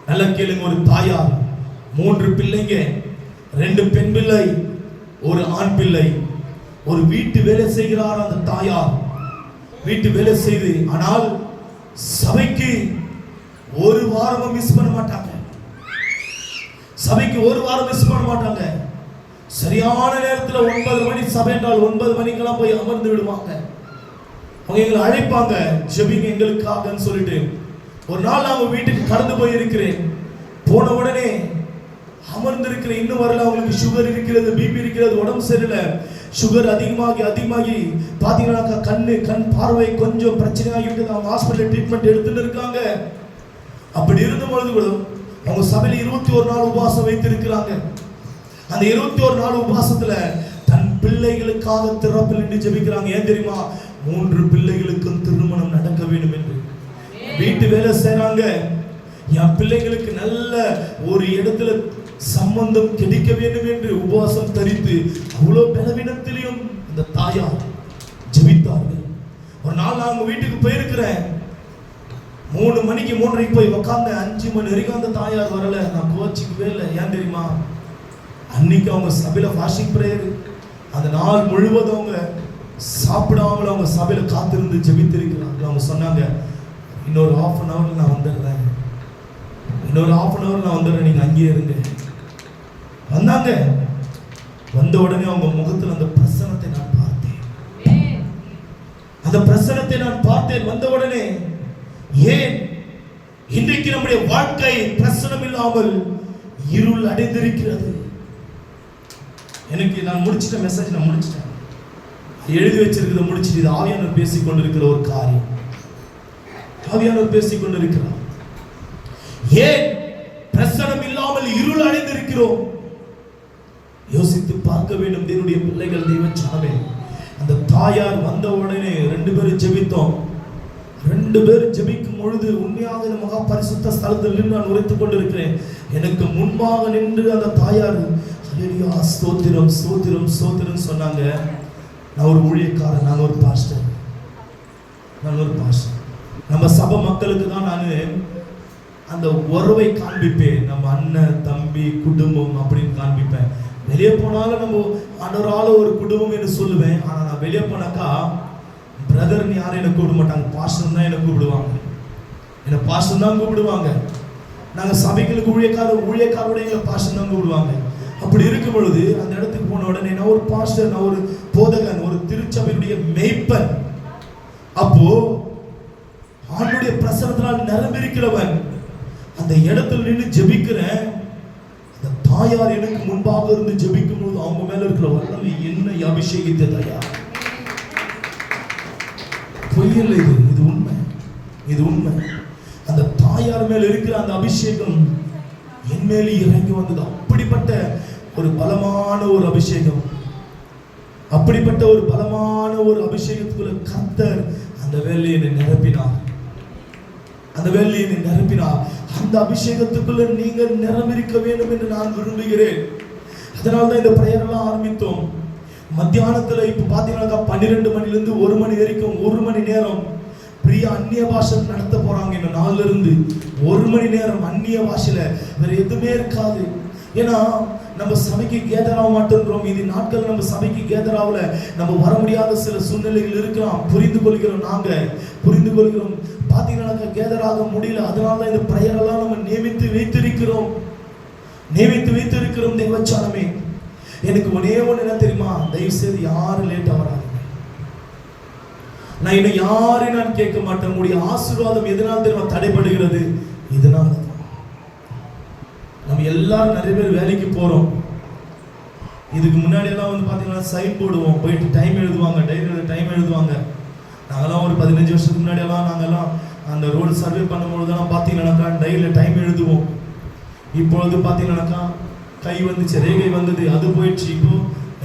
S1: நல்லா கேளுங்க. ஒரு தாயார், 3 பிள்ளைங்க, 2 பெண் பிள்ளை, ஒரு ஆண் பிள்ளை. ஒரு வீட்டு வேலை செய்கிறார் அந்த தாயார். வீட்டு வேலை செய்து, ஆனால் சபைக்கு ஒரு வாரமும் மிஸ் பண்ண மாட்டாங்க. சரியான நேரத்தில் 9 மணி சபை என்றால் 9 மணிக்கெல்லாம் போய் அமர்ந்து விடுவாங்க. அவங்க எங்களை அழைப்பாங்க, ஜெபிங்க எங்களுக்காகன்னு சொல்லிட்டு. ஒரு நாள் அவங்க வீட்டுக்கு கடந்து போய் இருக்கிறேன். போன உடனே அமர்ந்து இருக்கிற, இன்னும் வரல. அவங்களுக்கு சுகர் இருக்கிறது, பிபி இருக்கிறது, உடம்பு சரியில்லை. சுகர் அதிகமாகி பாத்தீங்கன்னா கண் பார்வை கொஞ்சம் பிரச்சனையாகிட்டு அவங்க ஹாஸ்பிட்டல் ட்ரீட்மெண்ட் எடுத்துட்டு இருக்காங்க. அப்படி இருந்த பொழுது கூட அவங்க சபையில 21 நாள் உபவாசம் வைத்திருக்கிறாங்க. அந்த 21 நாள் உபவாசத்துல தன் பிள்ளைகளுக்காக திறப்பில் நின்று ஜெபிக்கிறாங்க. ஏன் தெரியுமா? 3 பிள்ளைகளுக்கும் திருமணம் நடக்க வேண்டும் என்று வீட்டு வேலை செய்றாங்க. என் பிள்ளைகளுக்கு நல்ல ஒரு இடத்துல சம்பந்தம் கிடைக்க வேண்டும் என்று உபவாசம் தரித்து அவ்வளவு பலவீனத்திலையும் இந்த தாயார் ஜெபித்தார்கள். ஒரு நாள் நான் அவங்க வீட்டுக்கு போயிருக்கிறேன். 3 மணிக்கு 3:30 போய் உட்கார்ந்த 5 மணி வரைக்கும் அந்த தாயார் வரல. நான் கோச்சிக்கவே இல்லை. ஏன் தெரியுமா? அன்னைக்கு அவங்க சபையில ஃபாஸ்டிங் பிரேயர். அந்த நாள் முழுவதும் அவங்க சாப்பிடாமல் அவங்க சபையில காத்திருந்து ஜெபித்திருக்கிறாங்க. அவங்க சொன்னாங்க, இன்னொரு 1/2 hour நான் வந்துடுறேன், இன்னொரு 1/2 hour நான் வந்துடுறேன், நீங்க அங்கேயே இருங்க. வந்தாங்க. வந்த உடனே அவங்க முகத்தில் அந்த பிரசன்னத்தை நான் பார்த்தேன். அந்த பிரசன்னத்தை நான் பார்த்தேன் வந்த உடனே. ஏன் இன்றைக்கு நம்முடைய வாழ்க்கை பிரசனம் இல்லாமல் இருள் அடைந்திருக்கிறது? எனக்கு நான் முடிச்சிட்ட மெசேஜ் நான் முடிச்சிட்டேன், எழுதி வச்சிருக்கிறத முடிச்சிட்டு. இது ஆவியானவர் பேசிக் கொண்டிருக்கிற ஒரு காரியம். ஆவியானவர் பேசிக் கொண்டிருக்கிறார். ஏன் பிரசனம் இல்லாமல் இருள் அடைந்திருக்கிறோம்? யோசித்து பார்க்க வேண்டும் தேவனுடைய பிள்ளைகள், தெய்வ ஜனமே. அந்த தாயார் வந்த உடனே 2 பேரும் ஜெபித்தோம். 2 பேரும் ஜெபிக்கும் பொழுது உண்மையாக இந்த மகா பரிசுத்த ஸ்தலத்தில் நின்று நான் உரைத்துக் கொண்டிருக்கிறேன். எனக்கு முன்பாக நின்று அந்த தாயார் ஹல்லேலூயா ஸ்தோத்திரம் ஸ்தோத்திரம் ஸ்தோத்திரம் சொன்னாங்க. நான் ஒரு ஊழியக்காரன், நான் ஒரு பாஸ்டர். நம்ம சபை மக்களுக்கு தான் நான் அந்த உறவை காண்பிப்பேன். நம்ம அண்ணன் தம்பி குடும்பம் அப்படின்னு காண்பிப்பேன். வெளியே போனாலும் நம்ம ஆண்டவரால ஒரு குடும்பம் என்று சொல்லுவேன். ஆனா நான் வெளியே போனாக்கா பிரதர்னு யாரும் என்னை கூப்பிட மாட்டாங்க, பாஸ்டர் தான் என்னை கூப்பிடுவாங்க. என்னை பாஸ்டர் தான் கூப்பிடுவாங்க. நாங்க சபைகளுக்கு ஊழியக்காரோட எங்களை பாஸ்டர் தான் கூப்பிடுவாங்க. அப்படி இருக்கும் பொழுது அந்த இடத்துக்கு போன உடனே நான் ஒரு பாஸ்டர், நான் ஒரு போதகன், ஒரு திருச்சபையுடைய மேய்ப்பன். அப்போ ஆண்டுடைய பிரசன்னத்தினால் நிரம்பியிருக்கிறவன் அந்த இடத்துல நின்று ஜெபிக்கிறேன். அந்த தாயார் எனக்கு முன்பாக இருந்து ஜெபிக்கும் போது அவங்க மேல இருக்கிற வல்லமை என்னை அபிஷேகித்ததையா? பொய்யில்லை, இது உண்மை, இது உண்மை. அந்த தாயார் மேல இருக்கிற அந்த அபிஷேகம் என் மேலே இறங்கி வந்தது. அப்படிப்பட்ட ஒரு பலமான ஒரு அபிஷேகம், அப்படிப்பட்ட ஒரு பலமான ஒரு அபிஷேகத்துக்குள்ள கர்த்தர் அந்த வேலையை நிரப்பினார். அந்த வேலையை நிரப்பினார். அந்த அபிஷேகத்துக்குள்ள நீங்கள் நிரம்பிருக்க வேண்டும் என்று நான் விரும்புகிறேன். அதனால்தான் இந்த பிரேயர் எல்லாம் ஆரம்பித்தோம். மத்தியானத்துல இப்ப பாத்தீங்கன்னா 12 மணிலிருந்து 1 மணி வரைக்கும் 1 மணி நேரம் பிரிய அந்நிய பாஷை நடத்த போறாங்க. இந்த நாள்ல இருந்து 1 மணி நேரம் அந்நிய பாஷையில வேற எதுவுமே இருக்காது. ஏன்னா நம்ம சபைக்கு கேதர் ஆக மாட்டேன்றோம். இது நாட்கள் நம்ம சபைக்கு கேதர் ஆகல. நம்ம வர முடியாத சில சூழ்நிலைகள் இருக்கலாம், புரிந்து கொள்கிறோம். நாங்க புரிந்து கொள்கிறோம். பாத்தீங்கன்னா கேதர் ஆக முடியல. அதனாலதான் இந்த பிரேயர் எல்லாம் நம்ம நியமித்து வைத்திருக்கிறோம். தேவச்சானமே, எனக்கு ஒரே ஒண்ணு என்ன தெரியுமா? தயவு செய்து யாரும் லேட்டா வராங்க. நான் இன்னும் யாரையும் நான் கேட்க மாட்டேன். உங்களுடைய ஆசீர்வாதம் எதனால தெரியுமா தடைபடுகிறது? இதனால நம்ம எல்லாரும் நிறைய பேர் வேலைக்கு போறோம். இதுக்கு முன்னாடி எல்லாம் வந்து பாத்தீங்கன்னா சைன் போடுவோம், போயிட்டு டைம் எழுதுவாங்க, டைரியில டைம் எழுதுவாங்க. நாங்கெல்லாம் ஒரு 15 வருஷத்துக்கு முன்னாடி எல்லாம் நாங்கெல்லாம் அந்த ரோடு சர்வே பண்ணும்போதுதான் பாத்தீங்கன்னாக்கா டைரியில டைம் எழுதுவோம். இப்பொழுது பாத்தீங்கன்னாக்கா கை வந்துச்சு, ரேகை வந்தது, அது போயிடுச்சு. இப்போ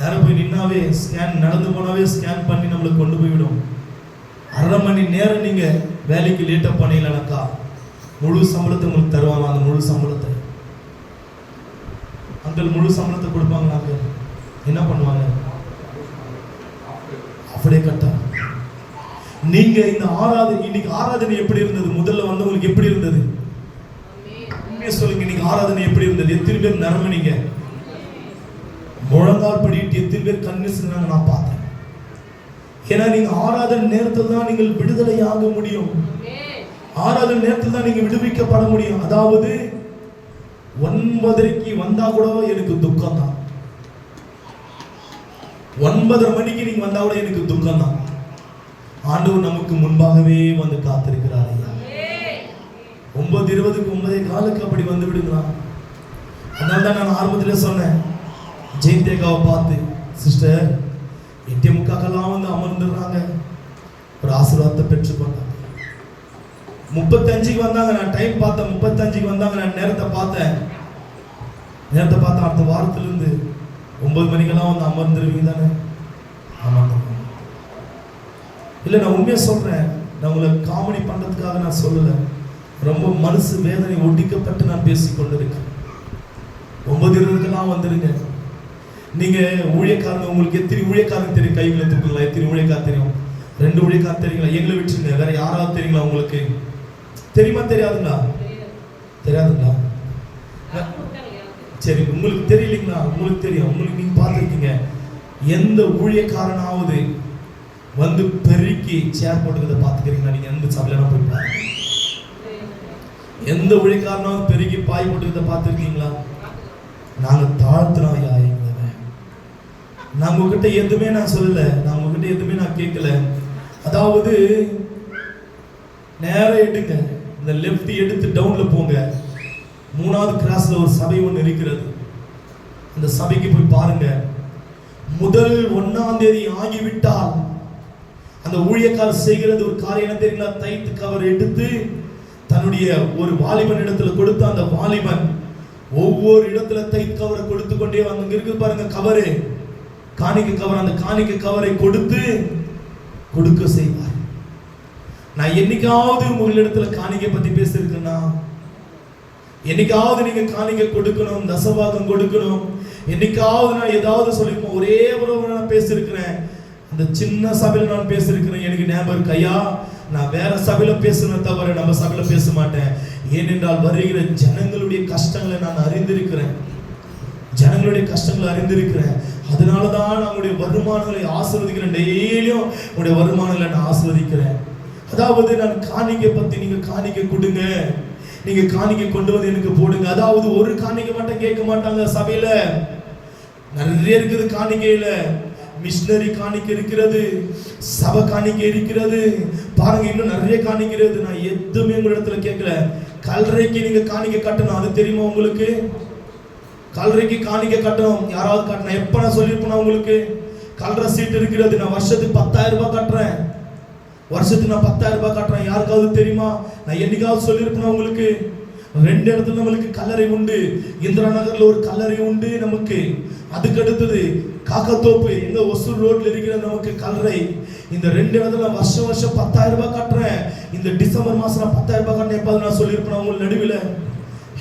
S1: யாரும் போய் நின்னாவே ஸ்கேன், நடந்து போனாவே ஸ்கேன் பண்ணி நம்மளுக்கு கொண்டு போய்விடும். 1/2 மணி நேரம் நீங்க வேலைக்கு லேட்டா பண்ணீங்கன்னாக்கா முழு சம்பளத்தை உங்களுக்கு தருவாங்க. அந்த முழு சம்பளத்தை அங்கிள் முழு சம்பளத்தை கொடுப்பாங்க. அங்கிள் என்ன பண்ணுவாங்க? அப்படியே கட்டா. நீங்க இந்த இன்னைக்கு ஆராதனை எப்படி இருந்தது? முதல்ல வந்தவங்களுக்கு எப்படி இருந்தது? உண்மையை சொல்லுங்க. இன்னைக்கு ஆராதனை எப்படி இருந்தது? எத்தனை பேர் நரம்புனீங்க? முழங்கால் படிட்டு எத்தனை பேர் கண்ணு சிந்தாங்க நான் பார்த்தேன். ஏன்னா நீங்க ஆராதனை நேரத்தில் தான் நீங்கள் விடுதலை ஆக முடியும். ஆராதனை நேரத்தில் தான் நீங்க விடுவிக்கப்பட முடியும். அதாவது 9:30க்கு வந்தா கூட எனக்கு துக்கம் தான். 9:30 மணிக்கு நீங்க வந்தா கூட எனக்கு துக்கம் தான். ஆண்டவர் நமக்கு முன்பாகவே வந்து காத்திருக்கிறார். 9:20க்கு 9:15 அப்படி வந்து விடுங்களா. அதனால்தான் நான் ஆரம்பத்திலே சொன்னேன், ஜெயந்தேகாவை பார்த்து, சிஸ்டர் 8:45 வந்து அமர்ந்துடுறாங்க, ஒரு ஆசீர்வாதத்தை பெற்றுக்கொண்டாங்க. 35க்கு வந்தாங்க. நான் டைம் பார்த்தேன், 35க்கு வந்தாங்க. நான் நேரத்தை பார்த்தேன். அடுத்த வாரத்திலிருந்து 9 மணிக்கெல்லாம் வந்து அமர்ந்துருவீங்க தானே? ஆமாம். இல்லை, நான் உண்மையா சொல்றேன். நான் உங்களை காமெடி பண்றதுக்காக நான் சொல்லலை. ரொம்ப மனசு வேதனை ஒட்டிக்கப்பட்டு நான் பேசிக் கொண்டிருக்கேன். 9:20க்கெல்லாம் வந்துருங்க. நீங்க ஊழியக்காரங்க, உங்களுக்கு எத்தனை ஊழியக்காரங்க தெரியும்? கைகளை தூக்குங்களா. எத்தனை ஊழியக்கார தெரியும்? 2 ஊழியக்கார தெரியுங்களா? எங்களை விட்டுருங்க. வேற யாராவது தெரியுங்களா? உங்களுக்கு தெரியுமா? தெரியாதுங்களா? தெரியாதுங்களா? சரி, உங்களுக்கு தெரியலீங்களா? உங்களுக்கு தெரியும். உங்களுக்கு நீங்க பார்த்துருக்கீங்க. எந்த ஊழியக்காரனாவது வந்து பெருக்கி சேர் போட்டுக்கிறத பார்த்துக்கிறீங்களா? நீங்க எந்த சபையில போய் பாருங்க. எந்த ஊழியக்காரனாவது பெருக்கி பாய் போட்டுக்கிறத பார்த்துருக்கீங்களா? நாங்க தாழ்த்துறோம் ஐயா எங்களை. நான் உங்ககிட்ட எதுவுமே நான் சொல்லல, நான் உங்ககிட்ட எதுவுமே நான் கேட்கல. அதாவது நேரம் எடுங்க, இந்த லெஃப்ட் எடுத்து டவுன்ல போங்க. 3வது கிராஸ்ல ஒரு சபை ஒன்று இருக்கிறது. அந்த சபைக்கு போய் பாருங்க. முதல் 1ஆம் தேதி ஆகிவிட்டால் அந்த ஊழியக்காரர் செய்கிறது ஒரு காரியம் என்ன தெரியுங்களா? தைத்து கவர் எடுத்து தன்னுடைய ஒரு வாலிபன் இடத்துல கொடுத்து, அந்த வாலிபன் ஒவ்வொரு இடத்துல தைத்து கவரை கொடுத்து கொண்டே வந்து இருக்கு பாருங்க கவரு, காணிக்கை கவர். அந்த காணிக்கை கவரை கொடுக்க செய்வார். நான் என்னைக்காவது உங்களிடத்துல காணிக்கை பத்தி பேசிருக்கேன்னா? என்னைக்காவது நீங்க காணிக்கை கொடுக்கணும், தசபாகம் கொடுக்கணும், என்னைக்காவது நான் ஏதாவது சொல்லிருப்போம்? ஒரே ஒரு நான் பேசிருக்கிறேன், அந்த சின்ன சபையில நான் பேசிருக்கிறேன். எனக்கு ஞாபகம் இருக்கு ஐயா, நான் வேற சபையில பேசுனேன் தவிர நம்ம சபையில பேச மாட்டேன். ஏனென்றால் வருகிற ஜனங்களுடைய கஷ்டங்களை நான் அறிந்திருக்கிறேன், ஜனங்களுடைய கஷ்டங்களை அறிந்திருக்கிறேன். அதனாலதான் நம்முடைய வருமானங்களை ஆசீர்வதிக்கிறேன். டெய்லியும் உங்களுடைய வருமானங்களை நான் ஆசீர்வதிக்கிறேன். அதாவது நான் காணிக்கை பத்தி, நீங்க காணிக்கை கொடுங்க, நீங்க காணிக்கை கொண்டு வந்து எனக்கு போடுங்க. அதாவது ஒரு காணிக்கை மட்டும் கேட்க மாட்டாங்க சபையில, நிறைய இருக்குது காணிக்கையில. மிஷனரி காணிக்கை இருக்கிறது, சபை காணிக்கை இருக்கிறது, பாருங்க இன்னும் நிறைய காணிக்கிறது. நான் எதுவுமே உங்க இடத்துல கேட்கல. கல்றைக்கு நீங்க காணிக்கை கட்டணும், அது தெரியுமா உங்களுக்கு? கல்றைக்கு காணிக்கை கட்டணும். யாராவது கட்டணும்? எப்ப நான் சொல்லியிருப்பேன் உங்களுக்கு? கல்ற சீட் இருக்கிறது. நான் வருஷத்துக்கு 10,000 ரூபாய் கட்டுறேன், வருஷத்துக்கு நான் 10,000 ரூபாய் கட்டுறேன். யாருக்காவது தெரியுமா? நான் என்னைக்காவது சொல்லியிருப்பேன் உங்களுக்கு? 2 இடத்துல நம்மளுக்கு கல்லறை உண்டு. இந்திரா நகர்ல ஒரு கல்லறை உண்டு நமக்கு. அதுக்கு அடுத்தது காக்கத்தோப்பு, எங்க ஒசூர் ரோட்ல இருக்கிற நமக்கு கல்லறை. இந்த 2 இடத்துல வருஷம் 10,000 ரூபாய் கட்டுறேன். இந்த டிசம்பர் மாசம் நான் 10,000 ரூபாய் கட்டினேன். எப்ப நான் சொல்லியிருப்பேன் உங்களுக்கு நடுவில்?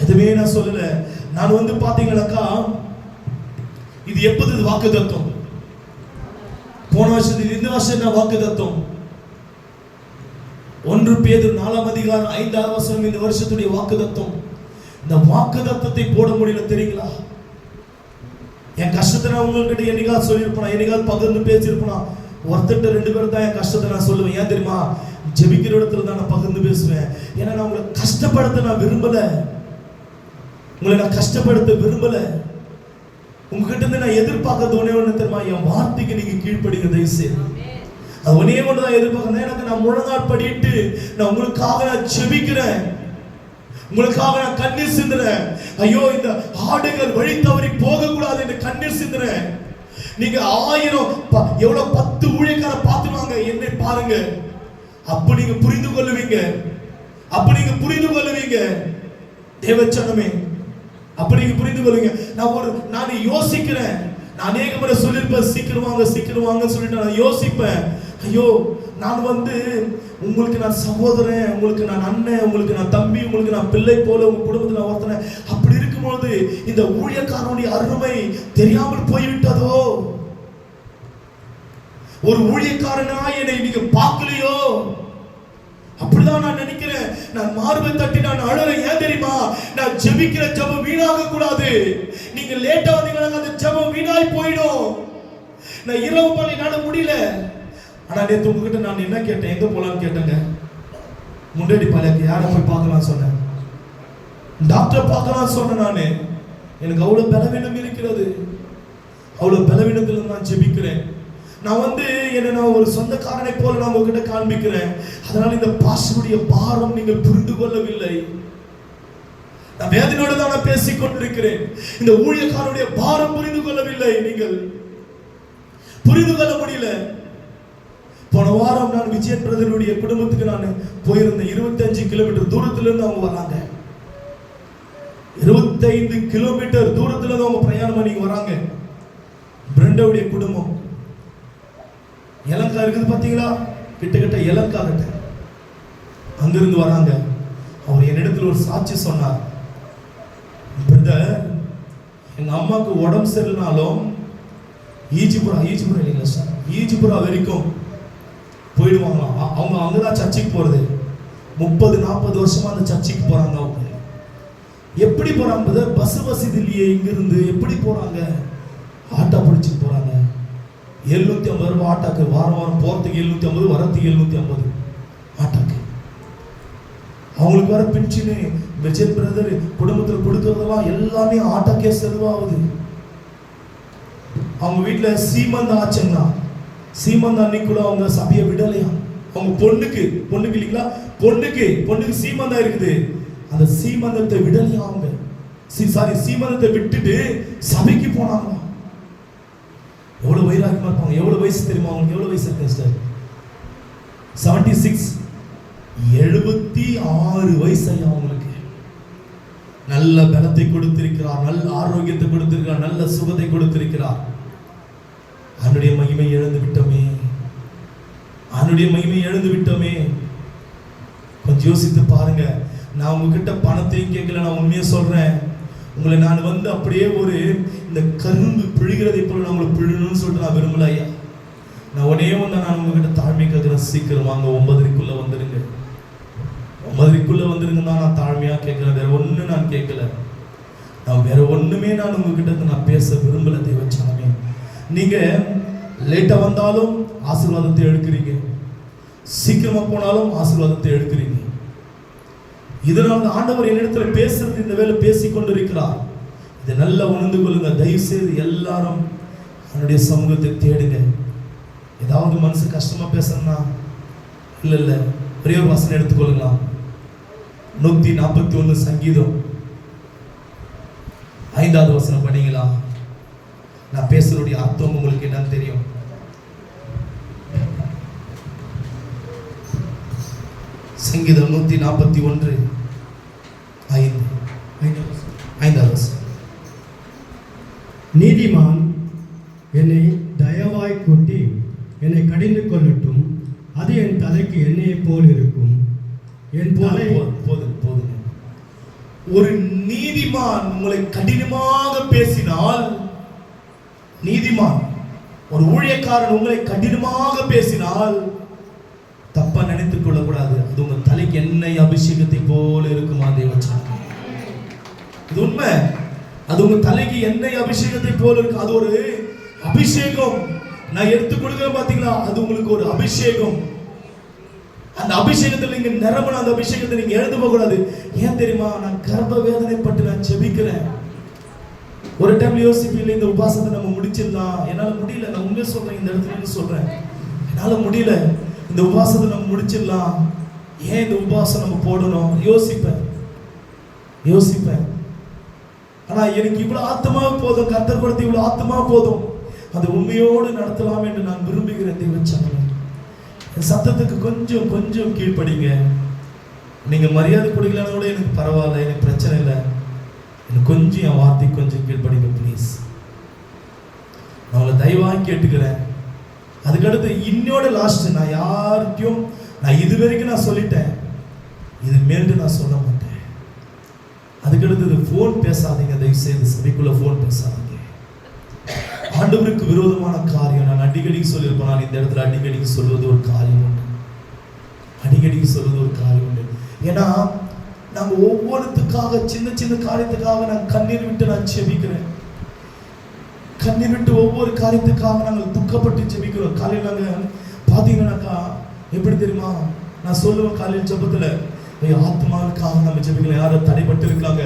S1: எதுவுமே நான் சொல்லல. நான் வந்து பாத்தீங்கன்னாக்கா இது எப்போது வாக்கு தத்துவம்? போன வருஷத்துக்கு இந்த வருஷம் நான் வாக்கு தத்துவம். 1 பேதுரு 4ஆம் அதிகாரம் 5ஆம் வசனம் இந்த வருஷத்துடைய வாக்கு தத்துவம். இந்த வாக்கு தத்துவத்தை போட முடியல தெரியுங்களா? என் கஷ்டத்தை நான் உங்ககிட்ட என்னைக்காவது சொல்லியிருப்பேன், என்னைக்காவது பகிர்ந்து பேசியிருப்பேன்? ஒருத்தட்ட 2 பேர் தான் என் கஷ்டத்தை நான் சொல்லுவேன். ஏன் தெரியுமா? ஜெபிக்கிற இடத்துல தான் நான் பகிர்ந்து பேசுவேன். ஏன்னா நான் உங்களை கஷ்டப்படுத்த நான் விரும்பல, உங்களை நான் கஷ்டப்படுத்த விரும்பல. உங்ககிட்ட இருந்து நான் எதிர்பார்க்கறது ஒண்ணே ஒண்ணு தெரியுமா? என் வார்த்தைக்கு நீங்க கீழ்ப்படிங்க தயவுசெய்து. அது ஒன்னே ஒன்று தான் எதிர்பார்க்கறேன். எனக்கு நான் முழங்கால் படிட்டு நான் உங்களுக்காக நான் ஜெபிக்கிறேன், உங்களுக்காக நான் கண்ணீர் சிந்துறேன். ஐயோ இந்த ஆடுகள் வழி தவறி போக கூடாது என்று கண்ணீர் சிந்துறேன். நீங்க 1000 எவ்வளவு 10 ஊழியக்கார பார்த்துவாங்க, என்னை பாருங்க. அப்ப நீங்க புரிந்து கொள்ளுவீங்க, அப்ப நீங்க புரிந்து கொள்ளுவீங்க தேவச்சனமே, அப்ப நீங்க புரிந்து கொள்ளுங்க. நான் யோசிக்கிறேன். நான் அநேக முறை சொல்லிருப்பேன், சீக்கிரம் வாங்க சொல்லிட்டு நான் யோசிப்பேன். ஐயோ நான் வந்து உங்களுக்கு நான் சகோதரன், உங்களுக்கு நான் அண்ணன், உங்களுக்கு நான் தம்பி, உங்களுக்கு நான் பிள்ளை போல உங்க குடும்பத்தில் நான் ஒருத்தனை. அப்படி இருக்கும்போது இந்த ஊழியக்காரனுடைய அருமை தெரியாமல் போய்விட்டதோ? ஒரு ஊழியக்காரனா என்னை நீங்க பார்க்கலையோ? அப்படிதான் நான் நினைக்கிறேன். நான் மார்பை தட்டி நான் அழுறேன். ஏன் தெரியுமா? நான் ஜெபிக்கிற ஜெபம் வீணாக கூடாது. நீங்க லேட்டா வந்தீங்கன்னா அந்த ஜெபம் வீணாய் போயிடும். நான் இரவு பகல் என்னால முடியல. ஆனா நேத்து உங்ககிட்ட நான் என்ன கேட்டேன்? எங்க போலான்னு கேட்டேங்க. முன்னாடி பாலைக்கு யாரை போய் பார்க்கலாம் சொன்னேன், டாக்டரை பார்க்கலாம் சொன்னேன். நானு எனக்கு அவ்வளவு பலவீனம் இருக்கிறது, அவ்வளவு பலவீனத்துல நான் ஜெபிக்கிறேன். நான் வந்து என்ன நான் ஒரு சொந்தக்காரனை போல நான் உங்ககிட்ட காண்பிக்கிறேன். அதனால இந்த பாஸ்டருடைய பாரம் நீங்கள் புரிந்து கொள்ளவில்லை. நான் வேதனையோடு தான் நான் பேசிக் கொண்டிருக்கிறேன். இந்த ஊழியக்காரனுடைய பாரம் புரிந்து கொள்ளவில்லை, நீங்கள் புரிந்து கொள்ள முடியல. போன வாரம் நான் விஜயன் பிரதருடைய குடும்பத்துக்கு நான் போயிருந்தேன். 25 கிலோமீட்டர் தூரத்துல இருந்து அவங்க வராங்க. 25 கிலோமீட்டர் தூரத்துல இருந்து அவங்க பிரயாணம் பண்ணி வராங்க. பிரண்டாவுடைய குடும்பம் இலங்கா இருக்குது பாத்தீங்களா, கிட்ட இலங்கா கிட்ட அங்கிருந்து வராங்க. அவர் என்னிடத்தில் ஒரு சாட்சி சொன்னார். பிரதர், எங்க அம்மாவுக்கு உடம்பு சரியில்லைனாலும் ஈஜிபுரா இல்லைங்களா சார், ஈஜிபுரா வரைக்கும் போயிடுவாங்களாம். அவங்க அங்கதான் சர்ச்சுக்கு போறது. 30-40 வருஷமா அந்த சர்ச்சுக்கு போறாங்க. அவங்க எப்படி போறாங்க? பஸ் வசதி இல்லையே, இங்கிருந்து எப்படி போறாங்க? ஆட்டோ பிடிச்சு போறாங்க. 750 ஆட்டாக்கு, வாரம் வாரம் போறதுக்கு 750, வரத்துக்கு 750 ஆட்டாக்கு. அவங்களுக்கு வர பென்ஷனு, விஜய் பிரதர் குடும்பத்தில் கொடுக்கறதெல்லாம் எல்லாமே ஆட்டாக்கே செலவாகுது. அவங்க வீட்டுல சீமந்தம் ஆச்சுன்னா, சீமந்தம் அன்னைக்குள்ள அவங்க சபையை விடலையா. அவங்க பொண்ணுக்கு இல்லைங்களா, பொண்ணுக்கு சீமந்தம் இருக்குது, அந்த சீமந்தத்தை விடலையா. அவங்க சீமந்தத்தை விட்டுட்டு சபைக்கு போனாங்களா. எவ்வளவு வைராக்கியமா இருப்பாங்க. எவ்வளவு வயசு தெரியுமா அவங்களுக்கு? எவ்வளவு வயசு இருக்கு சார்? 76, 76 வயசு ஐயா அவங்களுக்கு. நல்ல பலத்தை கொடுத்திருக்கிறார், நல்ல ஆரோக்கியத்தை கொடுத்திருக்கிறார், நல்ல சுகத்தை கொடுத்திருக்கிறார். அவனுடைய மகிமை இழந்து விட்டோமே, அவனுடைய மகிமை இழந்து விட்டோமே. கொஞ்சம் யோசித்து பாருங்க. நான் உங்ககிட்ட பணத்தையும் கேட்கல, நான் உண்மையை சொல்றேன். உங்களை நான் வந்து அப்படியே ஒரு இந்த கரும்பு பிழிகிறதை போல நான் உங்களை பிழணும்னு சொல்லிட்டு நான் விரும்பல ஐயா. நான் உடனே வந்து நான் உங்ககிட்ட தாழ்மை கேட்கிறேன். சீக்கிரம் வாங்க, 9:30க்குள்ள வந்துருங்க, 9:30க்குள்ள வந்துருங்க தான் நான் தாழ்மையா கேட்கிறேன். வேற ஒண்ணு நான் கேட்கல. நான் வேற ஒண்ணுமே நான் உங்ககிட்ட நான் பேச விரும்பல. தெய்வச்சாமி, நீங்க லேட்டா வந்தாலும் ஆசீர்வாதத்தை எடுக்கிறீங்க, சீக்கிரமா போனாலும் ஆசீர்வாதத்தை எடுக்கிறீங்க. இதனால ஆண்டவர் என்னிடத்துல பேசுறது இந்த வேலை பேசிக் கொண்டிருக்கிறார். இதை நல்லா உணர்ந்து கொள்ளுங்க. தயவு செய்து எல்லாரும் அவனுடைய சமூகத்தை தேடுங்க. ஏதாவது மனசு கஷ்டமா பேசணும்னா இல்ல ஒரே ஒரு வசனம் எடுத்துக்கொள்ளுங்களா. 141 சங்கீதம் 5வது வசனம் படிங்களா. நான் பேசுறதுடைய அர்த்தம் உங்களுக்கு என்னன்னு தெரியும். சங்கீதம் 141 5.
S2: நீதிமான் என்னை தயவாய் கூட்டி என்னை கடிந்து கொள்ளட்டும், அது என் தலைக்கு எண்ணெயை போல் இருக்கும். என் தலை
S1: போதும். ஒரு நீதிமான் உங்களை கடினமாக பேசினால், நீதிமான் ஒரு ஊழியக்காரன் உங்களை கடினமாக பேசினால் தப்பா நினைத்துக் கொள்ளக்கூடாது. அது உங்க தலைக்கு எண்ணெய் அபிஷேகத்தை போல இருக்குமா தேவச்சாமி? இது உண்மை. அது உங்க தலைக்கு எண்ணெய் அபிஷேகத்தை போல இருக்கு. அது ஒரு அபிஷேகம். நான் எடுத்து கொடுக்கிறேன் பாத்தீங்களா, அது உங்களுக்கு ஒரு அபிஷேகம். அந்த அபிஷேகத்தில் நீங்க நிரம்பன அந்த அபிஷேகத்தை நீங்க எழுத போக கூடாது. ஏன் தெரியுமா? நான் கர்ப்ப வேதனைப்பட்டு நான் ஜெபிக்கிறேன். ஒரு டைம்ல யோசிப்பீங்க, இந்த உபாசத்தை நம்ம முடிச்சிடலாம். என்னால முடியல. நான் உண்மையை சொல்றேன், இந்த இடத்துல சொல்றேன், என்னால முடியல. இந்த உபாசத்தை நம்ம முடிச்சிடலாம். ஏன் இந்த உபாசம் நம்ம போடணும்? யோசிப்பேன். ஆனா எனக்கு இவ்வளவு ஆத்மா போதும், கர்த்தர் கொடுத்து இவ்வளவு ஆத்மா போதும், அந்த உண்மையோடு நடத்தலாம் என்று நான் விரும்புகிறேன். தேவச்சாமி, என் சத்தத்துக்கு கொஞ்சம் கீழ்ப்படிங்க. நீங்க மரியாதை கொடுக்கலன்னா கூட எனக்கு பரவாயில்ல, எனக்கு பிரச்சனை இல்லை. எனக்கு கொஞ்சம் என் வார்த்தை கொஞ்சம் கீழ்ப்படிங்க ப்ளீஸ். நான் உங்களை தயவாக கேட்டுக்கிறேன். அதுக்கடுத்து இன்னோட லாஸ்ட், நான் யாருக்கும் நான் இது வரைக்கும் நான் சொல்லிட்டேன், இது மேல்ட்டு நான் சொல்ல மாட்டேன். அதுக்கடுத்து ஃபோன் பேசாதீங்க, தயவு செய்து சபைக்குள்ள ஃபோன் பேசாதீங்க. ஆண்டவருக்கு விரோதமான காரியம் நான் அடிக்கடி சொல்லியிருப்பேன். நான் இந்த இடத்துல அடிக்கடி சொல்வது ஒரு காரியம் உண்டு. ஏன்னா நாங்க ஒவ்வொருத்துக்காக சின்ன காரியத்துக்காக நான் கண்ணீர் விட்டு நான் செபிக்கிறேன். கண்ணீர் விட்டு ஒவ்வொரு காரியத்துக்காக நாங்கள் துக்கப்பட்டு ஜெபிக்கிறோம். காலையில் நாங்கள் பார்த்தீங்கன்னாக்கா எப்படி தெரியுமா, நான் சொல்லுவேன் காலையில் ஜெபத்தில், ஆத்மாவுக்காக நம்ம ஜெபிக்கலாம். யாரும் தடைப்பட்டு இருக்காங்க,